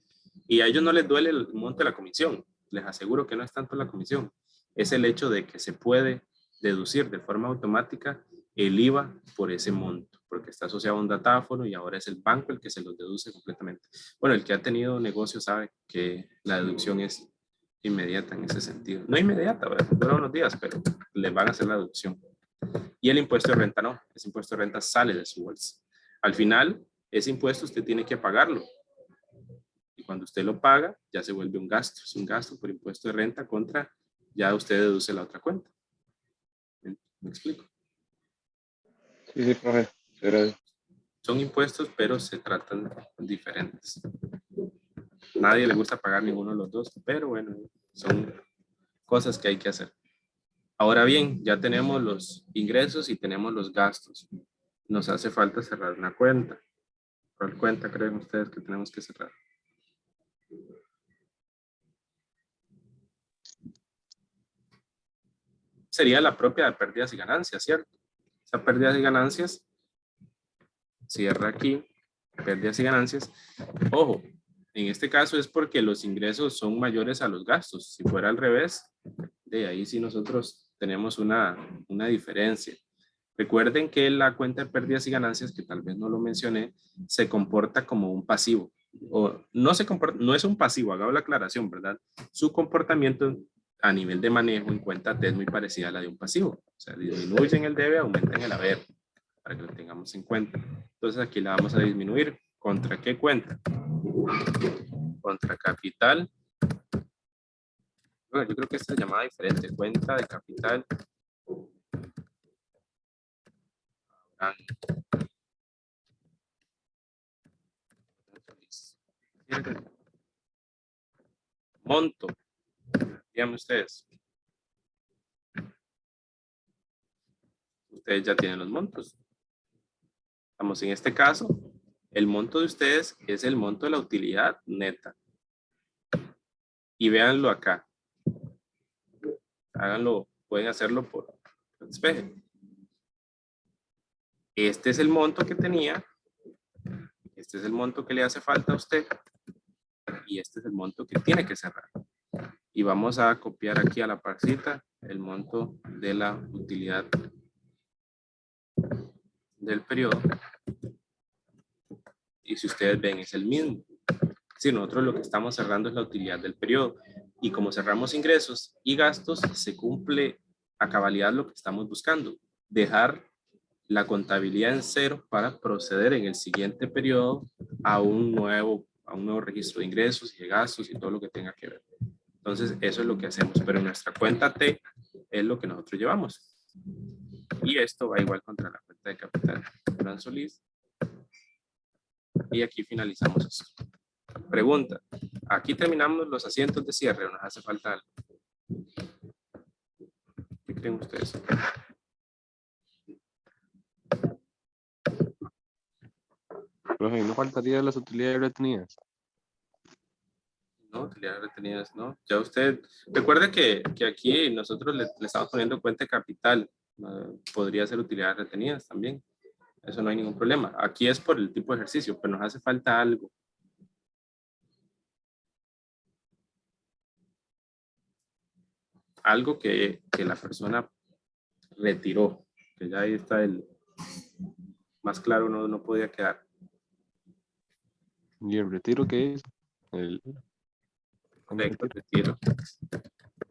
Y a ellos no les duele el monto de la comisión. Les aseguro que no es tanto la comisión. Es el hecho de que se puede deducir de forma automática el IVA por ese monto, porque está asociado a un datáfono y ahora es el banco el que se los deduce completamente. Bueno, el que ha tenido negocio sabe que la deducción es inmediata en ese sentido. No inmediata, ¿verdad? Dura unos días, pero les van a hacer la deducción. Y el impuesto de renta no. Ese impuesto de renta sale de su bolsa. Al final, ese impuesto usted tiene que pagarlo. Y cuando usted lo paga, ya se vuelve un gasto. Es un gasto por impuesto de renta contra, ya usted deduce la otra cuenta. ¿Me explico?
Sí, sí, profe. Gracias.
Son impuestos, pero se tratan diferentes. Nadie le gusta pagar ninguno de los dos, pero bueno, son cosas que hay que hacer. Ahora bien, ya tenemos los ingresos y tenemos los gastos. Nos hace falta cerrar una cuenta. ¿Cuál cuenta creen ustedes que tenemos que cerrar? Sería la propia de pérdidas y ganancias, ¿cierto? Esa pérdidas y ganancias, cierra aquí, pérdidas y ganancias. Ojo, en este caso es porque los ingresos son mayores a los gastos. Si fuera al revés, de ahí sí nosotros tenemos una diferencia. Recuerden que la cuenta de pérdidas y ganancias, que tal vez no lo mencioné, se comporta como un pasivo. O no se comporta, no es un pasivo, hago la aclaración, ¿verdad? Su comportamiento a nivel de manejo en cuenta T es muy parecida a la de un pasivo. O sea, disminuyen el debe, aumentan el haber, para que lo tengamos en cuenta. Entonces aquí la vamos a disminuir. ¿Contra qué cuenta? Contra capital. Bueno, yo creo que esta es llamada diferente. Cuenta de capital. Monto. Díganme ustedes. Ustedes ya tienen los montos. Vamos, en este caso, el monto de ustedes es el monto de la utilidad neta. Y véanlo acá. Háganlo, pueden hacerlo por despeje. Este es el monto que tenía. Este es el monto que le hace falta a usted. Y este es el monto que tiene que cerrar. Y vamos a copiar aquí a la parcita el monto de la utilidad del periodo. Y si ustedes ven, es el mismo. Si nosotros lo que estamos cerrando es la utilidad del periodo. Y como cerramos ingresos y gastos, se cumple a cabalidad lo que estamos buscando. Dejar la contabilidad en cero para proceder en el siguiente periodo a un nuevo registro de ingresos y de gastos y todo lo que tenga que ver. Entonces, eso es lo que hacemos. Pero nuestra cuenta T es lo que nosotros llevamos. Y esto va igual contra la cuenta de capital. Gran Solís. Y aquí finalizamos eso. Pregunta. Aquí terminamos los asientos de cierre o nos hace falta algo. ¿Qué creen ustedes?
Profe, ¿no faltaría las utilidades retenidas?
No, utilidades retenidas, no. Ya usted, recuerde que aquí nosotros le estamos poniendo cuenta de capital. Podría ser utilidades retenidas también. Eso no hay ningún problema. Aquí es por el tipo de ejercicio, pero nos hace falta algo. Algo que la persona retiró. Que ya ahí está el... Más claro no podía quedar.
¿Y el retiro qué es?
Correcto, retiro.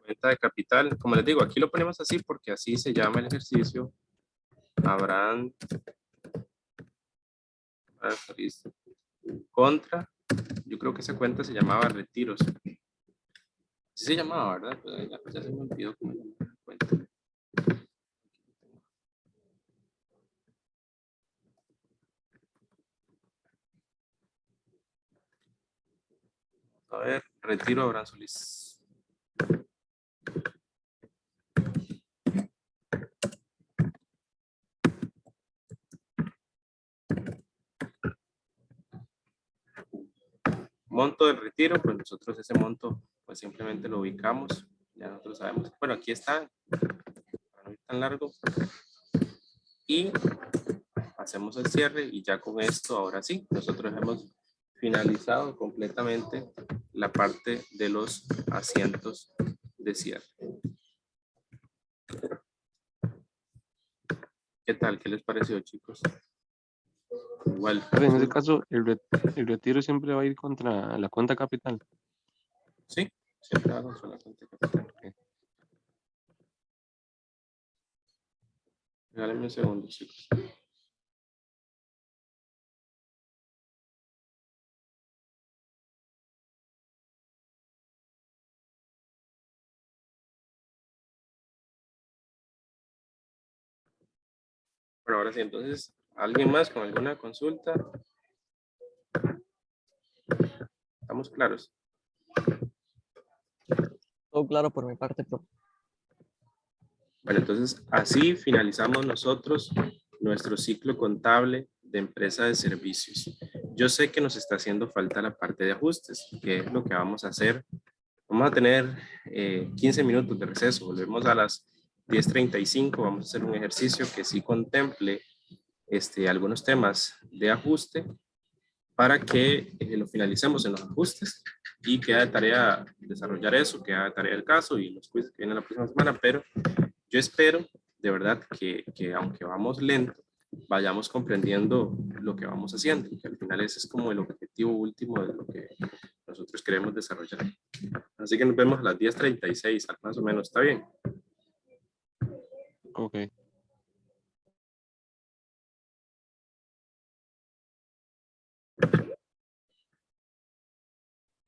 Cuenta de capital. Como les digo, aquí lo ponemos así porque así se llama el ejercicio. Abraham contra, yo creo que esa cuenta se llamaba retiros. Así se llamaba, ¿verdad? Pues ya se me olvidó cómo se llamaba la cuenta. A ver, retiro Abraham Solís. Monto del retiro, pues nosotros ese monto, pues simplemente lo ubicamos. Ya nosotros sabemos. Bueno, aquí está. Para no ir tan largo. Y hacemos el cierre y ya con esto, ahora sí, nosotros hemos finalizado completamente la parte de los asientos de cierre. ¿Qué tal? ¿Qué les pareció, chicos? Igual.
En ese caso, el retiro siempre va a ir contra la cuenta capital.
Sí, siempre va contra la cuenta capital.
Ok.
Regálenme un segundo, chicos. Bueno, ahora sí, entonces, ¿alguien más con alguna consulta? ¿Estamos claros?
Todo claro por mi parte, profe.
Bueno, entonces, así finalizamos nosotros nuestro ciclo contable de empresa de servicios. Yo sé que nos está haciendo falta la parte de ajustes, que es lo que vamos a hacer. Vamos a tener 15 minutos de receso. Volvemos a las 10:35. Vamos a hacer un ejercicio que sí contemple algunos temas de ajuste para que lo finalicemos en los ajustes y queda de tarea desarrollar eso, queda de tarea el caso y los quizzes que vienen la próxima semana, pero yo espero de verdad que aunque vamos lento, vayamos comprendiendo lo que vamos haciendo, que al final ese es como el objetivo último de lo que nosotros queremos desarrollar. Así que nos vemos a las 10:36, más o menos, ¿está bien?
Ok.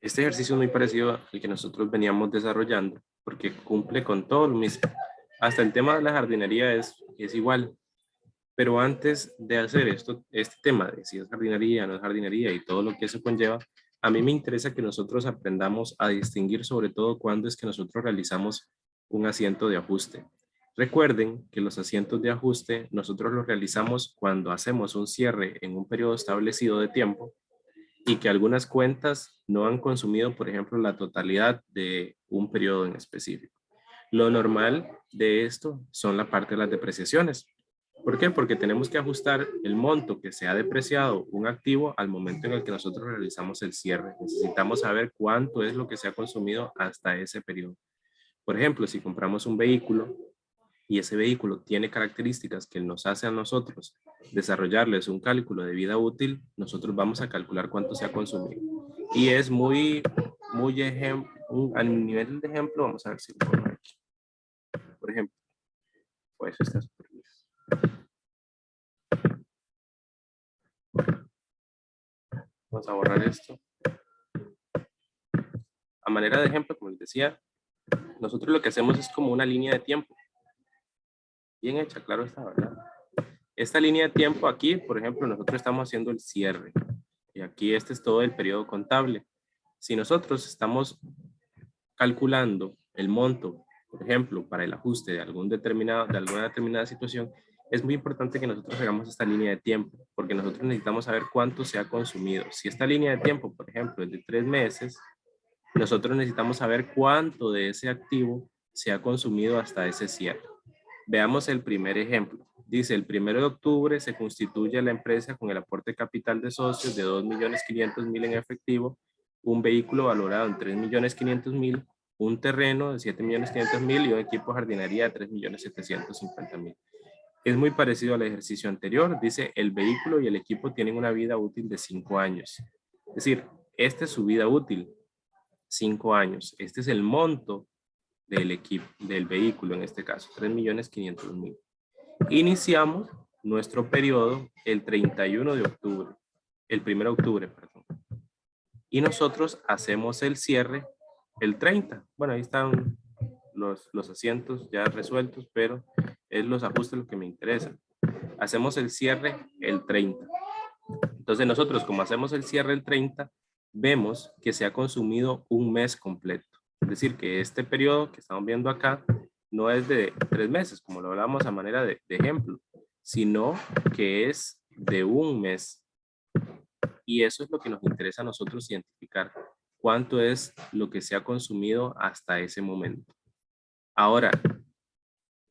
Este ejercicio es muy parecido al que nosotros veníamos desarrollando porque cumple con todo lo mismo. Hasta el tema de la jardinería es igual. Pero antes de hacer este tema de si es jardinería, no es jardinería y todo lo que eso conlleva, a mí me interesa que nosotros aprendamos a distinguir sobre todo cuándo es que nosotros realizamos un asiento de ajuste. Recuerden que los asientos de ajuste nosotros los realizamos cuando hacemos un cierre en un periodo establecido de tiempo y que algunas cuentas no han consumido, por ejemplo, la totalidad de un periodo en específico. Lo normal de esto son la parte de las depreciaciones. ¿Por qué? Porque tenemos que ajustar el monto que se ha depreciado un activo al momento en el que nosotros realizamos el cierre. Necesitamos saber cuánto es lo que se ha consumido hasta ese periodo. Por ejemplo, si compramos un vehículo y ese vehículo tiene características que nos hace a nosotros desarrollarles un cálculo de vida útil, nosotros vamos a calcular cuánto se ha consumido. Y es muy a nivel de ejemplo, vamos a ver si lo pongo aquí. Por ejemplo, pues está súper bien. Vamos a borrar esto. A manera de ejemplo, como les decía, nosotros lo que hacemos es como una línea de tiempo. Bien hecha, claro está, ¿verdad? Esta línea de tiempo aquí, por ejemplo, nosotros estamos haciendo el cierre. Y aquí este es todo el periodo contable. Si nosotros estamos calculando el monto, por ejemplo, para el ajuste de alguna determinada situación, es muy importante que nosotros hagamos esta línea de tiempo, porque nosotros necesitamos saber cuánto se ha consumido. Si esta línea de tiempo, por ejemplo, es de 3 meses, nosotros necesitamos saber cuánto de ese activo se ha consumido hasta ese cierre. Veamos el primer ejemplo. Dice, el 1 de octubre se constituye la empresa con el aporte capital de socios de 2.500.000 en efectivo, un vehículo valorado en 3.500.000, un terreno de 7.500.000 y un equipo de jardinería de 3.750.000. Es muy parecido al ejercicio anterior. Dice, el vehículo y el equipo tienen una vida útil de 5 años. Es decir, esta es su vida útil, 5 años. Este es el monto del vehículo, en este caso, 3.500.000. Iniciamos nuestro periodo el 31 de octubre, el 1 de octubre, perdón. Y nosotros hacemos el cierre el 30. Bueno, ahí están los asientos ya resueltos, pero es los ajustes los que me interesan. Hacemos el cierre el 30. Entonces nosotros, como hacemos el cierre el 30, vemos que se ha consumido un mes completo. Es decir, que este periodo que estamos viendo acá no es de 3 meses, como lo hablamos a manera de ejemplo, sino que es de un mes. Y eso es lo que nos interesa a nosotros identificar. ¿Cuánto es lo que se ha consumido hasta ese momento? Ahora,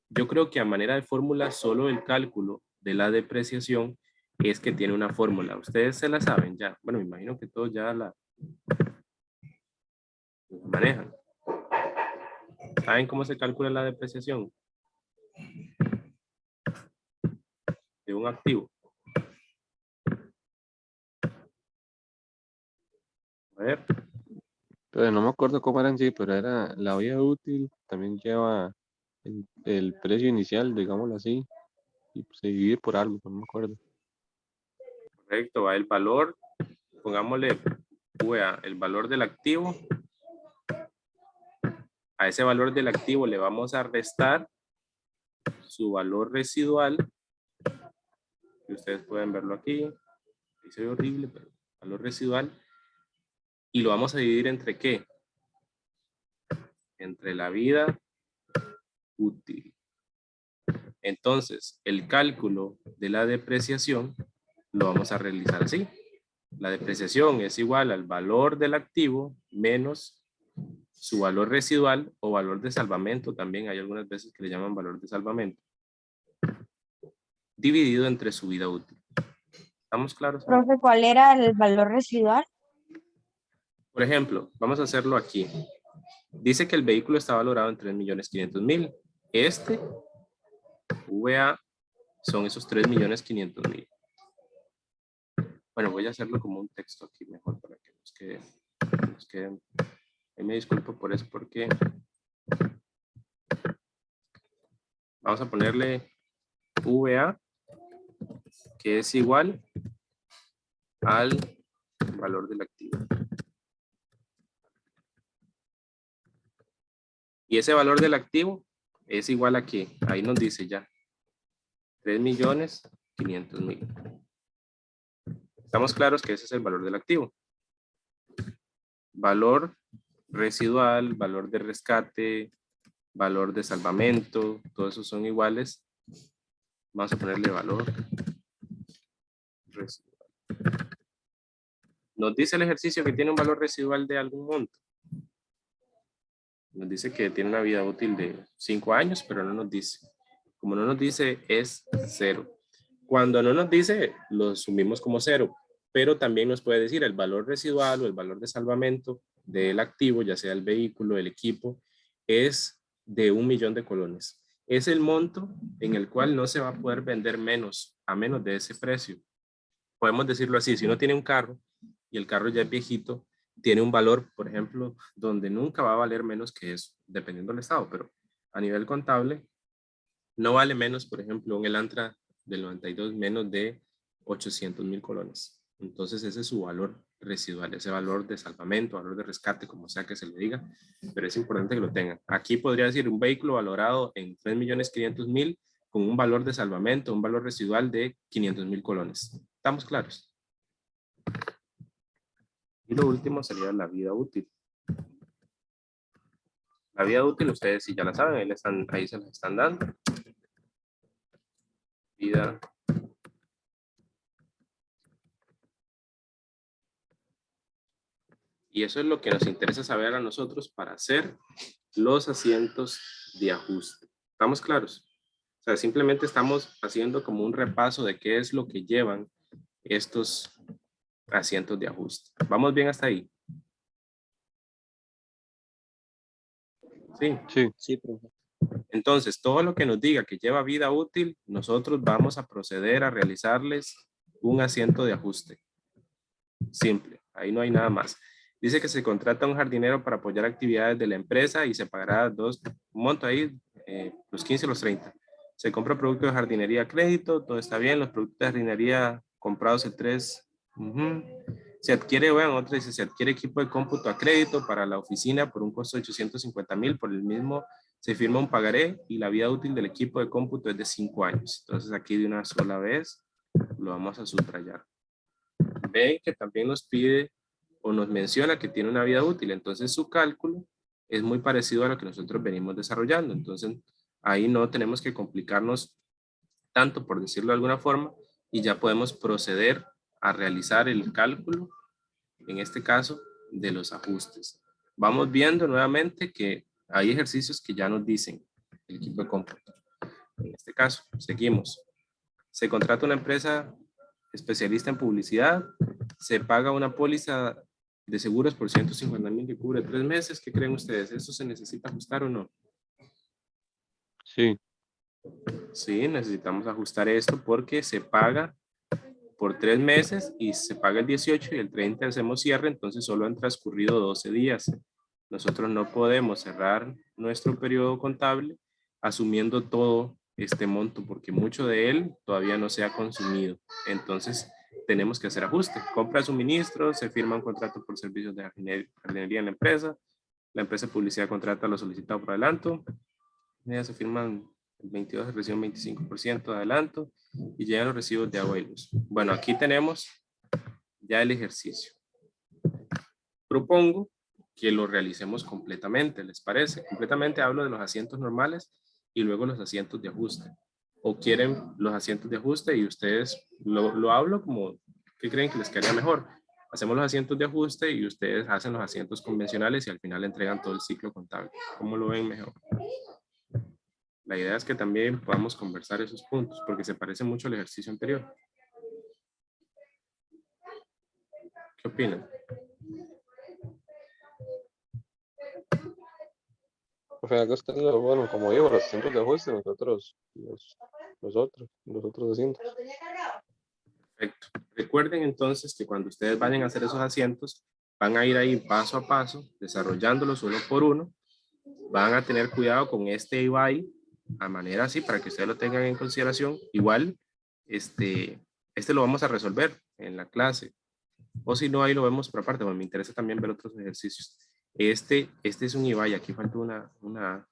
yo creo que a manera de fórmula, solo el cálculo de la depreciación es que tiene una fórmula. Ustedes se la saben ya. Bueno, me imagino que todos ya la manejan. ¿Saben cómo se calcula la depreciación de un activo? A ver,
Pero no me acuerdo cómo era en sí, pero era la vida útil, también lleva el precio inicial, digámoslo así, y se divide por algo, no me acuerdo.
correcto, va el valor, pongámosle VA, el valor del activo. A ese valor del activo le vamos a restar su valor residual, que ustedes pueden verlo aquí, dice horrible, pero valor residual, y lo vamos a dividir entre ¿qué? Entre la vida útil. Entonces, el cálculo de la depreciación lo vamos a realizar así. La depreciación es igual al valor del activo menos su valor residual o valor de salvamento, también hay algunas veces que le llaman valor de salvamento, dividido entre su vida útil. ¿Estamos claros?
Profe, ¿cuál era el valor residual?
Por ejemplo, vamos a hacerlo aquí. Dice que el vehículo está valorado en 3.500.000. Este VA son esos 3.500.000. Bueno, voy a hacerlo como un texto aquí mejor para que nos quede. Ahí me disculpo por eso porque vamos a ponerle VA, que es igual al valor del activo. Y ese valor del activo es igual a ¿qué? Ahí nos dice ya. 3.500.000. Estamos claros que ese es el valor del activo. Valor residual, valor de rescate, valor de salvamento, todos esos son iguales. Vamos a ponerle valor residual. Nos dice el ejercicio que tiene un valor residual de algún monto. Nos dice que tiene una vida útil de 5 años, pero no nos dice. Como no nos dice, es 0. Cuando no nos dice, lo asumimos como 0, pero también nos puede decir el valor residual o el valor de salvamento del activo, ya sea el vehículo, el equipo, es de 1.000.000 de colones. Es el monto en el cual no se va a poder vender menos, a menos de ese precio. Podemos decirlo así, si uno tiene un carro y el carro ya es viejito, tiene un valor, por ejemplo, donde nunca va a valer menos que eso, dependiendo del estado, pero a nivel contable, no vale menos, por ejemplo, un Elantra del 92 menos de 800.000 colones. Entonces ese es su valor residual, ese valor de salvamento, valor de rescate, como sea que se le diga, pero es importante que lo tengan. Aquí podría decir un vehículo valorado en 3.500.000 con un valor de salvamento, un valor residual de 500.000 colones. ¿Estamos claros? Y lo último sería la vida útil. La vida útil, ustedes sí ya la saben, ahí se la están dando. Vida. Y eso es lo que nos interesa saber a nosotros para hacer los asientos de ajuste. ¿Estamos claros? O sea, simplemente estamos haciendo como un repaso de qué es lo que llevan estos asientos de ajuste. ¿Vamos bien hasta ahí? Sí.
Sí.
Sí, profe.
Entonces, todo lo que nos diga que lleva vida útil, nosotros vamos a proceder a realizarles un asiento de ajuste. Simple, ahí no hay nada más. Dice que se contrata un jardinero para apoyar actividades de la empresa y se pagará un monto ahí, los 15 o los 30. Se compra producto de jardinería a crédito, todo está bien, los productos de jardinería comprados el 3. Se adquiere, bueno, otra dice, se adquiere equipo de cómputo a crédito para la oficina por un costo de 850.000, por el mismo se firma un pagaré y la vida útil del equipo de cómputo es de 5 años. Entonces aquí de una sola vez lo vamos a subrayar. Ven que también nos pide o nos menciona que tiene una vida útil, entonces su cálculo es muy parecido a lo que nosotros venimos desarrollando. Entonces ahí no tenemos que complicarnos tanto, por decirlo de alguna forma, y ya podemos proceder a realizar el cálculo, en este caso, de los ajustes. Vamos viendo nuevamente que hay ejercicios que ya nos dicen el equipo de cómputo. En este caso, seguimos. Se contrata una empresa especialista en publicidad, se paga una póliza de seguros por 150,000 que cubre 3 meses. ¿Qué creen ustedes? ¿Esto se necesita ajustar o no?
Sí,
Sí, necesitamos ajustar esto porque se paga por 3 meses y se paga el 18 y el 30 hacemos cierre, entonces solo han transcurrido 12 días. Nosotros no podemos cerrar nuestro periodo contable asumiendo todo este monto porque mucho de él todavía no se ha consumido. Entonces tenemos que hacer ajustes. Compra de suministros, se firma un contrato por servicios de jardinería en la empresa de publicidad contrata lo solicitado por adelanto, ya se firman el 22, se recibe un 25% de adelanto y llegan los recibos de agua y luz. Bueno, aquí tenemos ya el ejercicio. Propongo que lo realicemos completamente, ¿les parece? Completamente hablo de los asientos normales y luego los asientos de ajuste. ¿O quieren los asientos de ajuste y ustedes lo hablo como, ¿qué creen que les quedaría mejor? Hacemos los asientos de ajuste y ustedes hacen los asientos convencionales y al final entregan todo el ciclo contable. ¿Cómo lo ven mejor? La idea es que también podamos conversar esos puntos porque se parece mucho al ejercicio anterior. ¿Qué opinan?
o sea, acá está, bueno, como digo, los tiempos de ajuste, nosotros, los otros asientos.
Perfecto. Recuerden entonces que cuando ustedes vayan a hacer esos asientos, van a ir ahí paso a paso, desarrollándolos uno por uno. Van a tener cuidado con este IVAI a manera así para que ustedes lo tengan en consideración. Igual, este lo vamos a resolver en la clase. O si no, ahí lo vemos por aparte. Bueno, me interesa también ver otros ejercicios. Este es un IVAI. Aquí falta una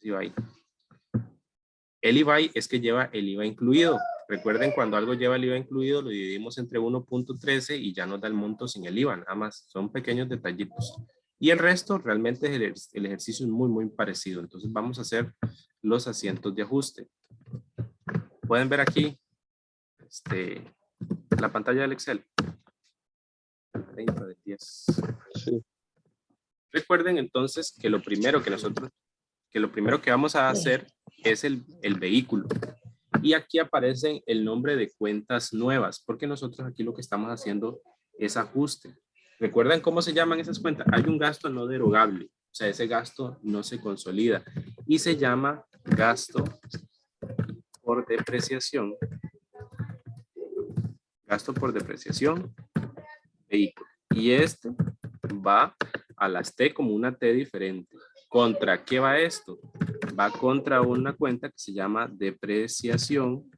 IVAI. El IVAI es que lleva el IVA incluido. Recuerden, cuando algo lleva el IVA incluido, lo dividimos entre 1.13 y ya nos da el monto sin el IVA. Nada más, son pequeños detallitos. Y el resto, realmente el ejercicio es muy, muy parecido. Entonces vamos a hacer los asientos de ajuste. Pueden ver aquí la pantalla del Excel. 30 de 10.
Sí.
Recuerden entonces que lo primero que vamos a hacer es el vehículo. Y aquí aparece el nombre de cuentas nuevas, porque nosotros aquí lo que estamos haciendo es ajuste. ¿Recuerdan cómo se llaman esas cuentas? Hay un gasto no derogable, o sea, ese gasto no se consolida y se llama gasto por depreciación. Gasto por depreciación, vehículo. Y este va a las T como una T diferente. ¿Contra qué va esto? Va contra una cuenta que se llama depreciación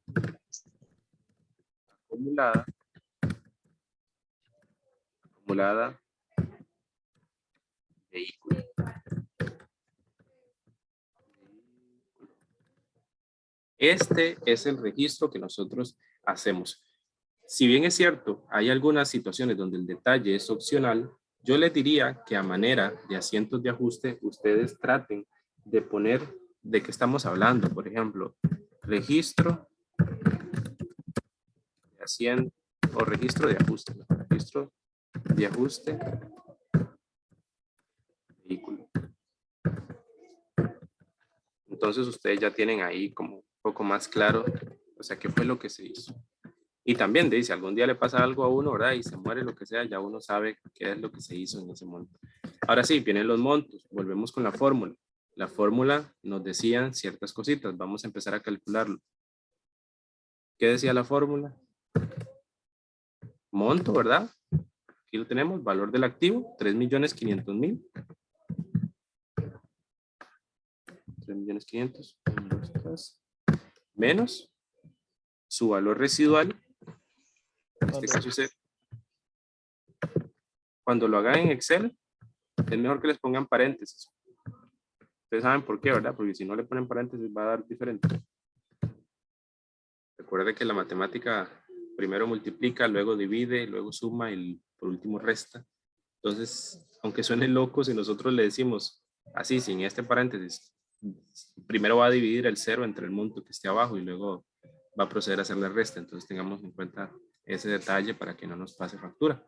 acumulada vehículo. Este es el registro que nosotros hacemos. Si bien es cierto, hay algunas situaciones donde el detalle es opcional, yo les diría que a manera de asientos de ajuste, ustedes traten de poner de qué estamos hablando. Por ejemplo, registro de asiento o registro de ajuste. ¿No? Registro de ajuste vehículo. Entonces ustedes ya tienen ahí como un poco más claro, o sea, qué fue lo que se hizo. Y también dice, algún día le pasa algo a uno, ¿verdad? Y se muere lo que sea, ya uno sabe qué es lo que se hizo en ese monto. Ahora sí, vienen los montos. Volvemos con la fórmula. La fórmula nos decían ciertas cositas. Vamos a empezar a calcularlo. ¿Qué decía la fórmula? Monto, ¿verdad? Aquí lo tenemos, valor del activo, 3.500.000. 3.500.000 menos su valor residual. En este caso, cuando lo hagan en Excel, es mejor que les pongan paréntesis. Ustedes saben por qué, ¿verdad? Porque si no le ponen paréntesis va a dar diferente. Recuerde que la matemática primero multiplica, luego divide, luego suma y por último resta. Entonces, aunque suene loco, si nosotros le decimos así, sin este paréntesis, primero va a dividir el 0 entre el monto que esté abajo y luego va a proceder a hacer la resta. Entonces tengamos en cuenta ese detalle para que no nos pase factura.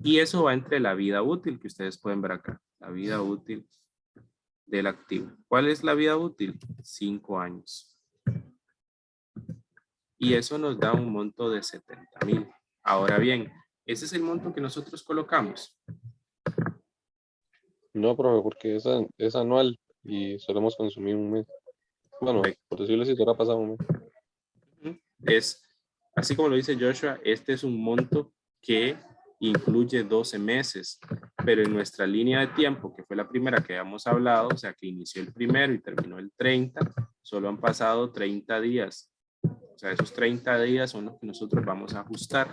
Y eso va entre la vida útil que ustedes pueden ver acá. La vida útil del activo. ¿Cuál es la vida útil? 5 años. Y eso nos da un monto de 70.000. Ahora bien, ese es el monto que nosotros colocamos.
No, profe, porque es anual y solemos consumir un mes. Bueno,
Correcto.
por decirlo así, será pasado un mes.
Es, así como lo dice Joshua, este es un monto que incluye 12 meses, pero en nuestra línea de tiempo, que fue la primera que habíamos hablado, o sea, que inició el 1 y terminó el 30, solo han pasado 30 días. O sea, esos 30 días son los que nosotros vamos a ajustar.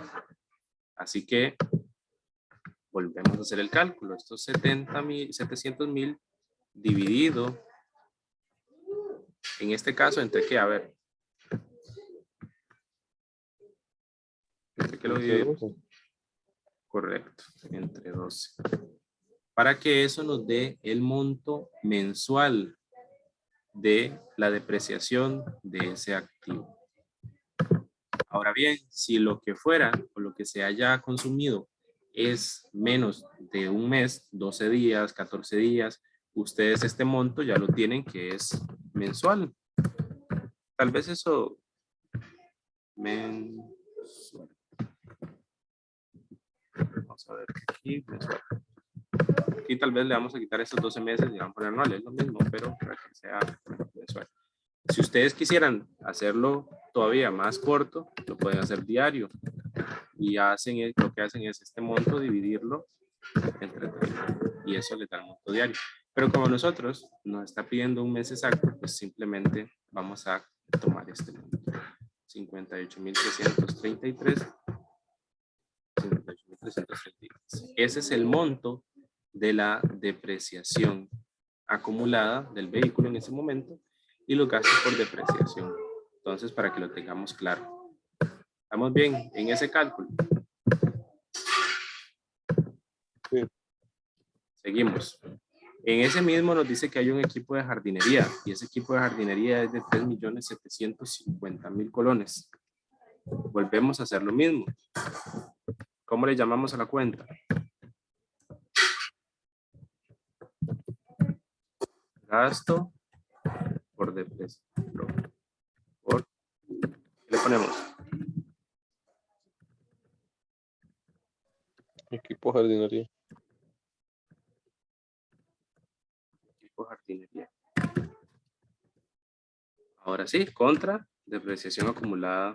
Así que volvemos a hacer el cálculo. Estos 700,000 dividido, en este caso, ¿entre qué? A ver. ¿Entre qué lo dividimos? Correcto, entre 12. Para que eso nos dé el monto mensual de la depreciación de ese activo. Ahora bien, si lo que fuera o lo que se haya consumido es menos de un mes, 12 días, 14 días, ustedes este monto ya lo tienen que es mensual. Tal vez eso mensual. Vamos a ver aquí, mensual. Aquí tal vez le vamos a quitar estos 12 meses y le vamos a poner anual, es lo mismo, pero para que sea mensual. Si ustedes quisieran hacerlo todavía más corto, lo pueden hacer diario. Y hacen, lo que hacen es este monto dividirlo entre 30. Y eso le da el monto diario. Pero como nosotros nos está pidiendo un mes exacto, pues simplemente vamos a tomar este monto. 58,333. 58,333. Ese es el monto de la depreciación acumulada del vehículo en ese momento y los gastos por depreciación. Entonces, para que lo tengamos claro. ¿Estamos bien en ese cálculo?
Sí.
Seguimos. En ese mismo nos dice que hay un equipo de jardinería y ese equipo de jardinería es de 3,750,000 colones. Volvemos a hacer lo mismo. ¿Cómo le llamamos a la cuenta? Gasto por depreciación. ¿Qué le ponemos?
Equipo jardinería.
Equipo jardinería. Ahora sí, contra depreciación acumulada.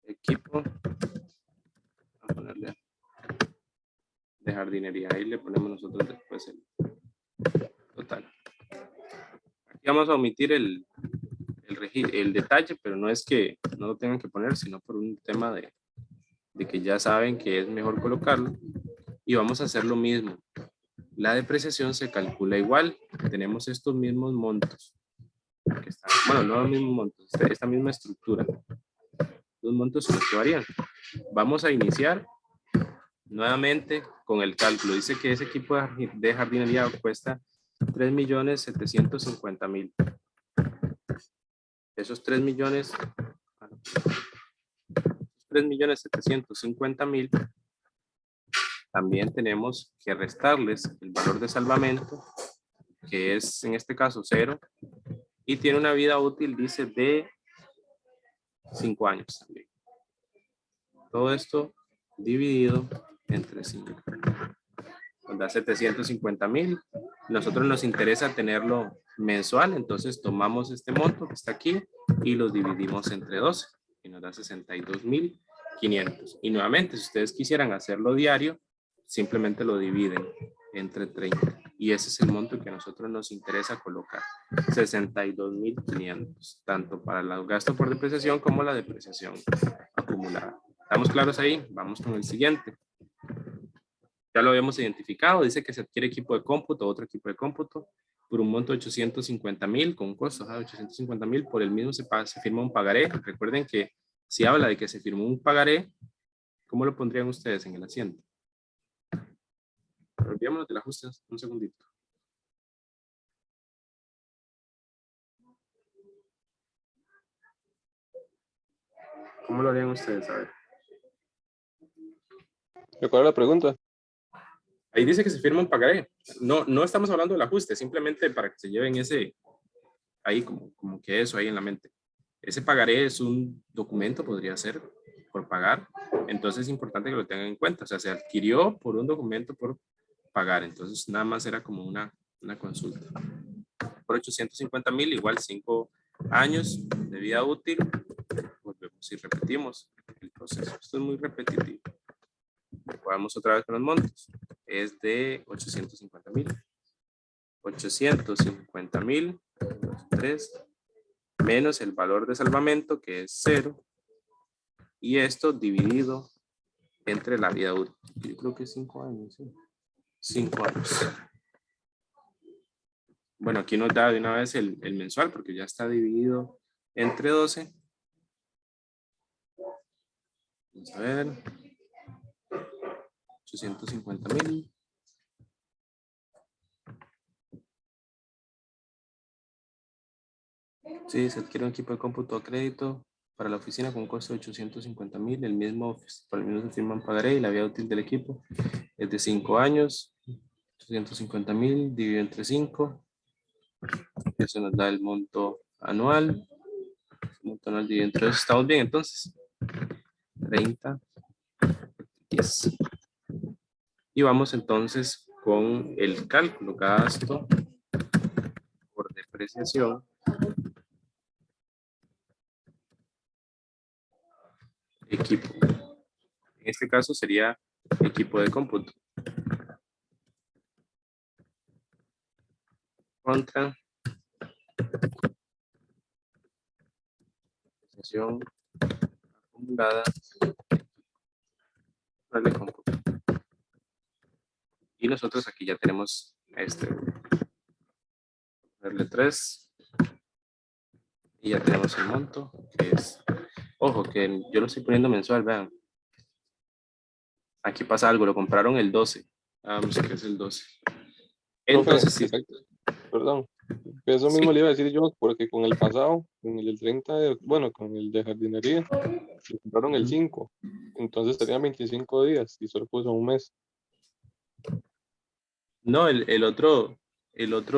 Equipo. Vamos a ponerle de jardinería. Ahí le ponemos nosotros después el total. Aquí vamos a omitir el detalle, pero no es que no lo tengan que poner, sino por un tema de que ya saben que es mejor colocarlo. Y vamos a hacer lo mismo. La depreciación se calcula igual. Tenemos estos mismos montos. Bueno, no los mismos montos, esta misma estructura. Los montos son los que varían. Vamos a iniciar nuevamente con el cálculo. Dice que ese equipo de jardinería cuesta 3,750,000. Esos 3,750,000 también tenemos que restarles el valor de salvamento, que es en este caso 0, y tiene una vida útil, dice, de 5 años también. Todo esto dividido entre 5. Nos da 750,000. Nosotros nos interesa tenerlo mensual, entonces tomamos este monto que está aquí y lo dividimos entre 12 y nos da 62,500. Y nuevamente, si ustedes quisieran hacerlo diario, simplemente lo dividen entre 30 y ese es el monto que a nosotros nos interesa colocar, 62,500, tanto para los gastos por depreciación como la depreciación acumulada. ¿Estamos claros ahí? Vamos con el siguiente. Ya lo habíamos identificado, dice que se adquiere equipo de cómputo, otro equipo de cómputo, por un monto de 850,000, con costos de 850,000, por el mismo se firma un pagaré. Recuerden que si habla de que se firmó un pagaré, ¿cómo lo pondrían ustedes en el asiento? Olvidémonos del ajuste un segundito. ¿Cómo lo harían ustedes? A ver.
¿Cuál es la pregunta?
Ahí dice que se firma un pagaré. No estamos hablando del ajuste, simplemente para que se lleven ese, ahí como que eso ahí en la mente. Ese pagaré es un documento, podría ser, por pagar. Entonces es importante que lo tengan en cuenta. O sea, se adquirió por un documento por pagar. Entonces nada más era como una consulta. Por 850,000, igual 5 años de vida útil. Volvemos y repetimos el proceso. Esto es muy repetitivo. Vamos otra vez con los montos. Es de 850,000. 850,000, 3, menos el valor de salvamento, que es 0. Y esto dividido entre la vida útil. Yo creo que es 5 años. ¿Sí? 5 años. Bueno, aquí nos da de una vez el mensual, porque ya está dividido entre 12. Vamos a ver. 850,000. Sí, se adquiere un equipo de cómputo a crédito para la oficina con un costo de 850,000. El mismo se firma en pagaré y la vida útil del equipo es de 5 años. 850,000 dividido entre 5. Eso nos da el monto anual. El monto anual dividido entre 2. ¿Estamos bien entonces? 30. 10. Y vamos entonces con el cálculo. Gasto por depreciación. Equipo. En este caso sería equipo de cómputo. Contra depreciación acumulada de cómputo. Y nosotros aquí ya tenemos darle 3 y ya tenemos el monto, que es, ojo, que yo lo estoy poniendo mensual, vean. Aquí pasa algo, lo compraron el 12. Vamos a ver qué es el 12. Entonces, sí.
Perdón. Eso
Sí.
mismo le iba a decir yo, porque con el pasado, con el del 30, bueno, con el de jardinería, le compraron el 5. Entonces tenían 25 días y solo puso un mes.
No, el otro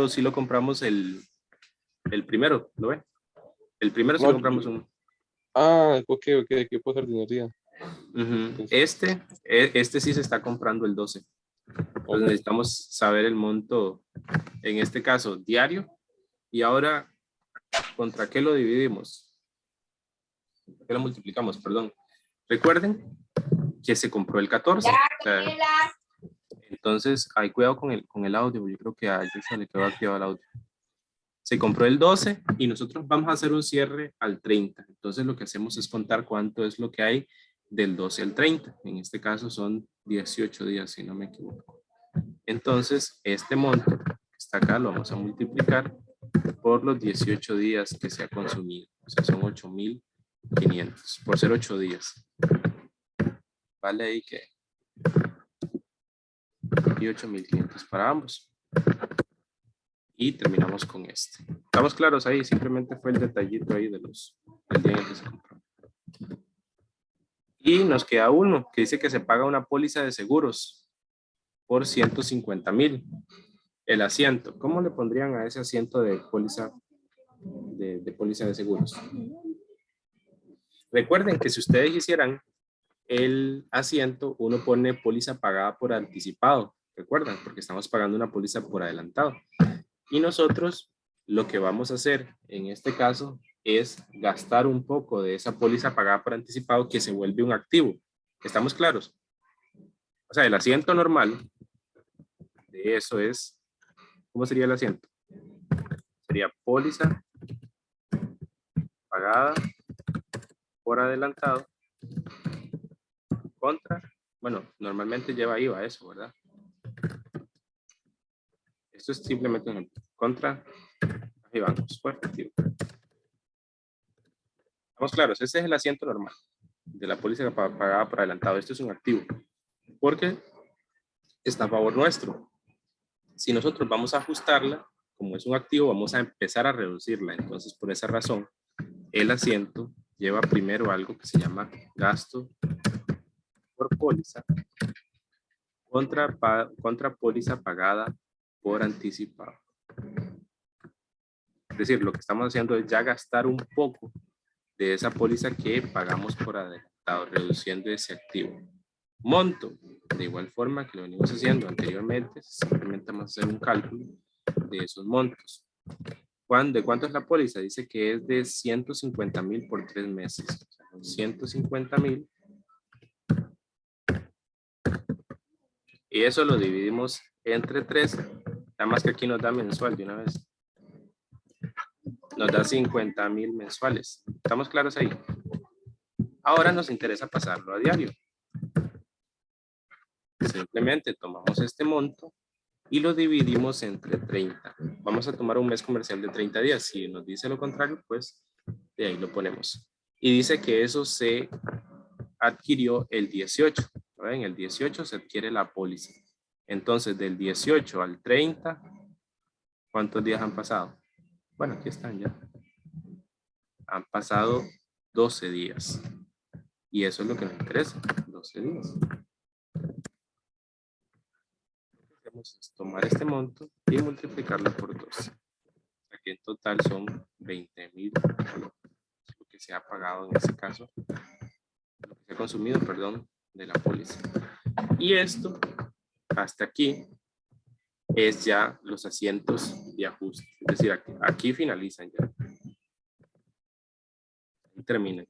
sí lo compramos el primero, ¿lo ve? El primero sí
No,
lo compramos un.
ok, equipo de jardinería.
Este sí se está comprando el 12. Entonces necesitamos saber el monto, en este caso, diario. Y ahora, ¿contra qué lo dividimos? ¿Contra qué lo multiplicamos? Perdón. Recuerden que se compró el 14. Entonces, hay cuidado con el audio. Yo creo que a Joshua le quedó activado el audio. Se compró el 12 y nosotros vamos a hacer un cierre al 30. Entonces, lo que hacemos es contar cuánto es lo que hay del 12 al 30. En este caso son 18 días, si no me equivoco. Entonces, este monto que está acá lo vamos a multiplicar por los 18 días que se ha consumido. O sea, son 8,500 por ser 8 días. Vale ahí que... Y 8,500 para ambos. Y terminamos con este. ¿Estamos claros ahí? Simplemente fue el detallito ahí del día en el que se compró. Y nos queda uno que dice que se paga una póliza de seguros por 150,000. El asiento. ¿Cómo le pondrían a ese asiento de póliza de seguros? Recuerden que si ustedes hicieran el asiento, uno pone póliza pagada por anticipado. ¿Recuerdan? Porque estamos pagando una póliza por adelantado. Y nosotros lo que vamos a hacer en este caso es gastar un poco de esa póliza pagada por anticipado que se vuelve un activo. ¿Estamos claros? O sea, el asiento normal de eso es, ¿cómo sería el asiento? Sería póliza pagada por adelantado contra, bueno, normalmente lleva IVA eso, ¿verdad? Esto es simplemente un ejemplo. Contra, ahí vamos, por efectivo. Estamos claros, ese es el asiento normal de la póliza pagada por adelantado. Esto es un activo porque está a favor nuestro. Si nosotros vamos a ajustarla, como es un activo, vamos a empezar a reducirla. Entonces, por esa razón, el asiento lleva primero algo que se llama gasto por póliza contra póliza pagada por anticipado. Es decir, lo que estamos haciendo es ya gastar un poco de esa póliza que pagamos por adelantado, reduciendo ese activo. Monto, de igual forma que lo venimos haciendo anteriormente, simplemente vamos a hacer un cálculo de esos montos. ¿De cuánto es la póliza? Dice que es de 150,000 por 3 meses. 150,000. Y eso lo dividimos entre 3. Nada más que aquí nos da mensual de una vez. Nos da 50,000 mensuales. ¿Estamos claros ahí? Ahora nos interesa pasarlo a diario. Simplemente tomamos este monto y lo dividimos entre 30. Vamos a tomar un mes comercial de 30 días. Si nos dice lo contrario, pues de ahí lo ponemos. Y dice que eso se adquirió el 18. En el 18 se adquiere la póliza. Entonces, del 18 al 30, ¿cuántos días han pasado? Bueno, aquí están ya. Han pasado 12 días. Y eso es lo que nos interesa, 12 días. Vamos a tomar este monto y multiplicarlo por 12. Aquí en total son 20,000, lo que se ha pagado en este caso, lo que se ha consumido, perdón, de la póliza. Y esto, hasta aquí, es ya los asientos de ajuste. Es decir, aquí finalizan ya. Y terminan.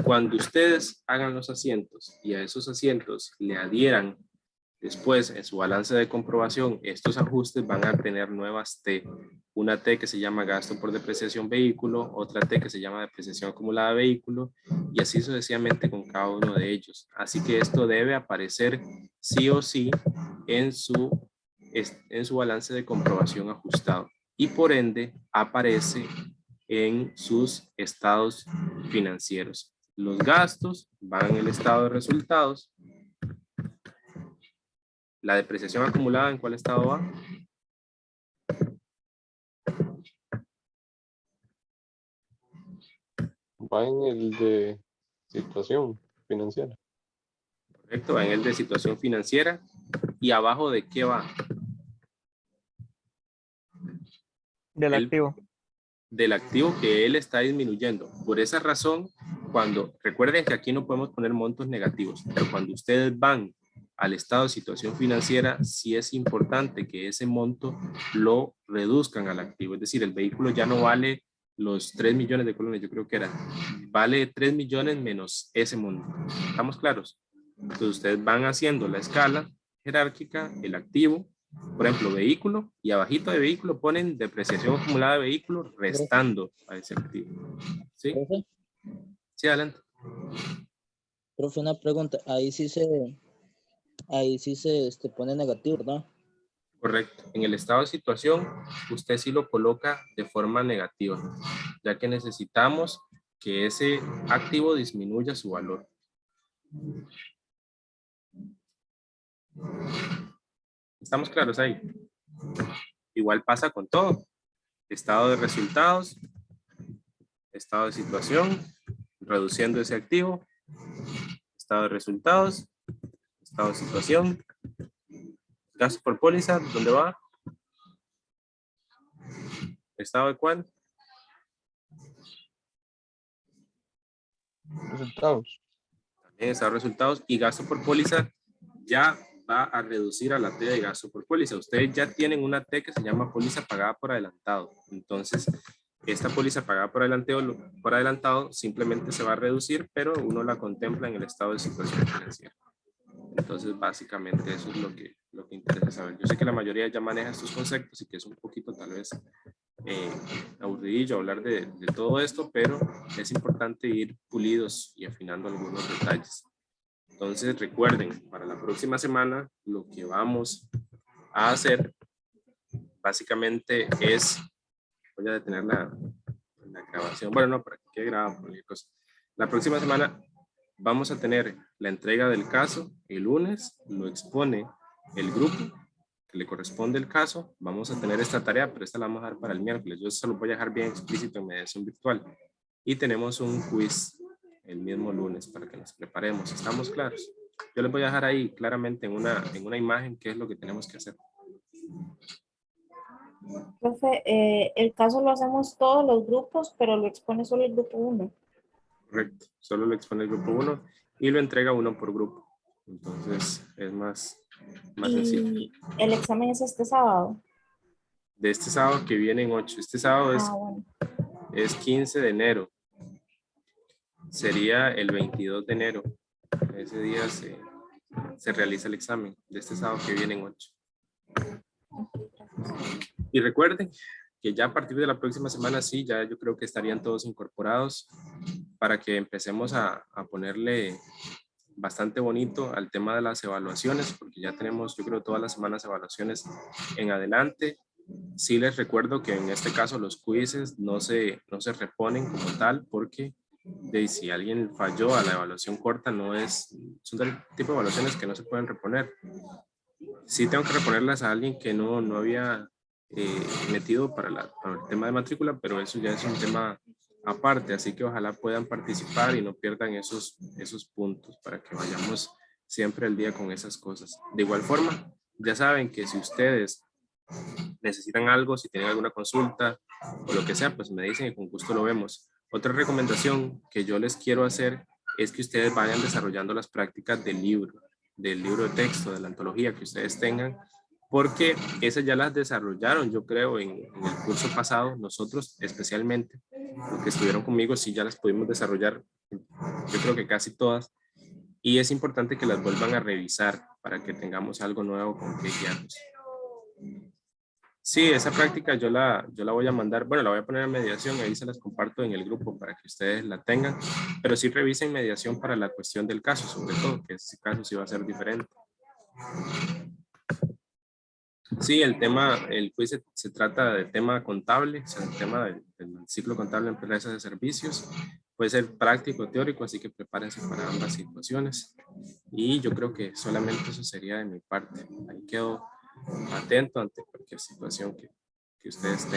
Cuando ustedes hagan los asientos y a esos asientos le adhieran después en su balance de comprobación, estos ajustes van a tener nuevas T. Una T que se llama gasto por depreciación vehículo, otra T que se llama depreciación acumulada vehículo y así sucesivamente con cada uno de ellos. Así que esto debe aparecer sí o sí en su balance de comprobación ajustado y por ende aparece en sus estados financieros. Los gastos van en el estado de resultados. La depreciación acumulada, ¿en cuál estado va?
Va en el de situación financiera.
Correcto, va en el de situación financiera. ¿Y abajo de qué va?
Del activo.
Del activo que él está disminuyendo. Por esa razón, recuerden que aquí no podemos poner montos negativos, pero cuando ustedes van al estado de situación financiera, sí es importante que ese monto lo reduzcan al activo. Es decir, el vehículo ya no vale los 3 millones de colones, yo creo que era. Vale 3 millones menos ese monto. ¿Estamos claros? Entonces ustedes van haciendo la escala jerárquica, el activo, por ejemplo, vehículo, y abajito de vehículo ponen depreciación acumulada de vehículo, restando a ese activo. ¿Sí?
Profe,
Sí, adelante.
profe, una pregunta. Ahí sí se pone negativo, ¿verdad?
Correcto. En el estado de situación, usted sí lo coloca de forma negativa, ya que necesitamos que ese activo disminuya su valor. ¿Estamos claros ahí? Igual pasa con todo. Estado de resultados, estado de situación, reduciendo ese activo, estado de resultados, estado de situación, gasto por póliza, ¿dónde va? ¿Estado de cuál?
Resultados.
También estado de resultados y gasto por póliza ya va a reducir a la T de gasto por póliza. Ustedes ya tienen una T que se llama póliza pagada por adelantado. Entonces, esta póliza pagada por adelantado simplemente se va a reducir, pero uno la contempla en el estado de situación financiera. Entonces, básicamente eso es lo que interesa saber. Yo sé que la mayoría ya maneja estos conceptos y que es un poquito tal vez aburridillo hablar de todo esto, pero es importante ir pulidos y afinando algunos detalles. Entonces, recuerden, para la próxima semana lo que vamos a hacer básicamente es, voy a detener la grabación, bueno, no, para que quede grabado cualquier cosa. La próxima semana vamos a tener la entrega del caso, el lunes lo expone el grupo que le corresponde el caso. Vamos a tener esta tarea, pero esta la vamos a dejar para el miércoles. Yo se lo voy a dejar bien explícito en mediación virtual. Y tenemos un quiz el mismo lunes para que nos preparemos. ¿Estamos claros? Yo les voy a dejar ahí claramente en una imagen qué es lo que tenemos que hacer.
Profe, el caso lo hacemos todos los grupos, pero lo expone solo el grupo 1.
Correcto. Solo lo expone el grupo 1 y lo entrega uno por grupo. Entonces es más sencillo.
Y el examen es este sábado.
De este sábado que viene en 8. Este sábado
Bueno.
es 15 de enero. Sería el 22 de enero. Ese día se realiza el examen de este sábado que viene en 8. Y recuerden que ya a partir de la próxima semana sí, ya yo creo que estarían todos incorporados para que empecemos a ponerle bastante bonito al tema de las evaluaciones, porque ya tenemos, yo creo, todas las semanas evaluaciones en adelante. Sí les recuerdo que en este caso los quizzes no se reponen como tal, porque si alguien falló a la evaluación corta, son del tipo de evaluaciones que no se pueden reponer. Sí tengo que reponerlas a alguien que no había metido para el tema de matrícula, pero eso ya es un tema aparte, así que ojalá puedan participar y no pierdan esos puntos para que vayamos siempre al día con esas cosas. De igual forma, ya saben que si ustedes necesitan algo, si tienen alguna consulta o lo que sea, pues me dicen y con gusto lo vemos. Otra recomendación que yo les quiero hacer es que ustedes vayan desarrollando las prácticas del libro de texto, de la antología que ustedes tengan, porque esas ya las desarrollaron, yo creo, en el curso pasado. Nosotros especialmente, los que estuvieron conmigo, sí ya las pudimos desarrollar, yo creo que casi todas, y es importante que las vuelvan a revisar para que tengamos algo nuevo con que guiarnos. Sí, esa práctica yo la voy a mandar, bueno, la voy a poner en mediación, ahí se las comparto en el grupo para que ustedes la tengan, pero sí revisen mediación para la cuestión del caso, sobre todo, que ese caso sí va a ser diferente. Sí, el quiz se trata de tema contable, o sea, el tema del ciclo contable en empresas de servicios. Puede ser práctico, teórico, así que prepárense para ambas situaciones. Y yo creo que solamente eso sería de mi parte. Ahí quedo atento ante cualquier situación que ustedes tengan.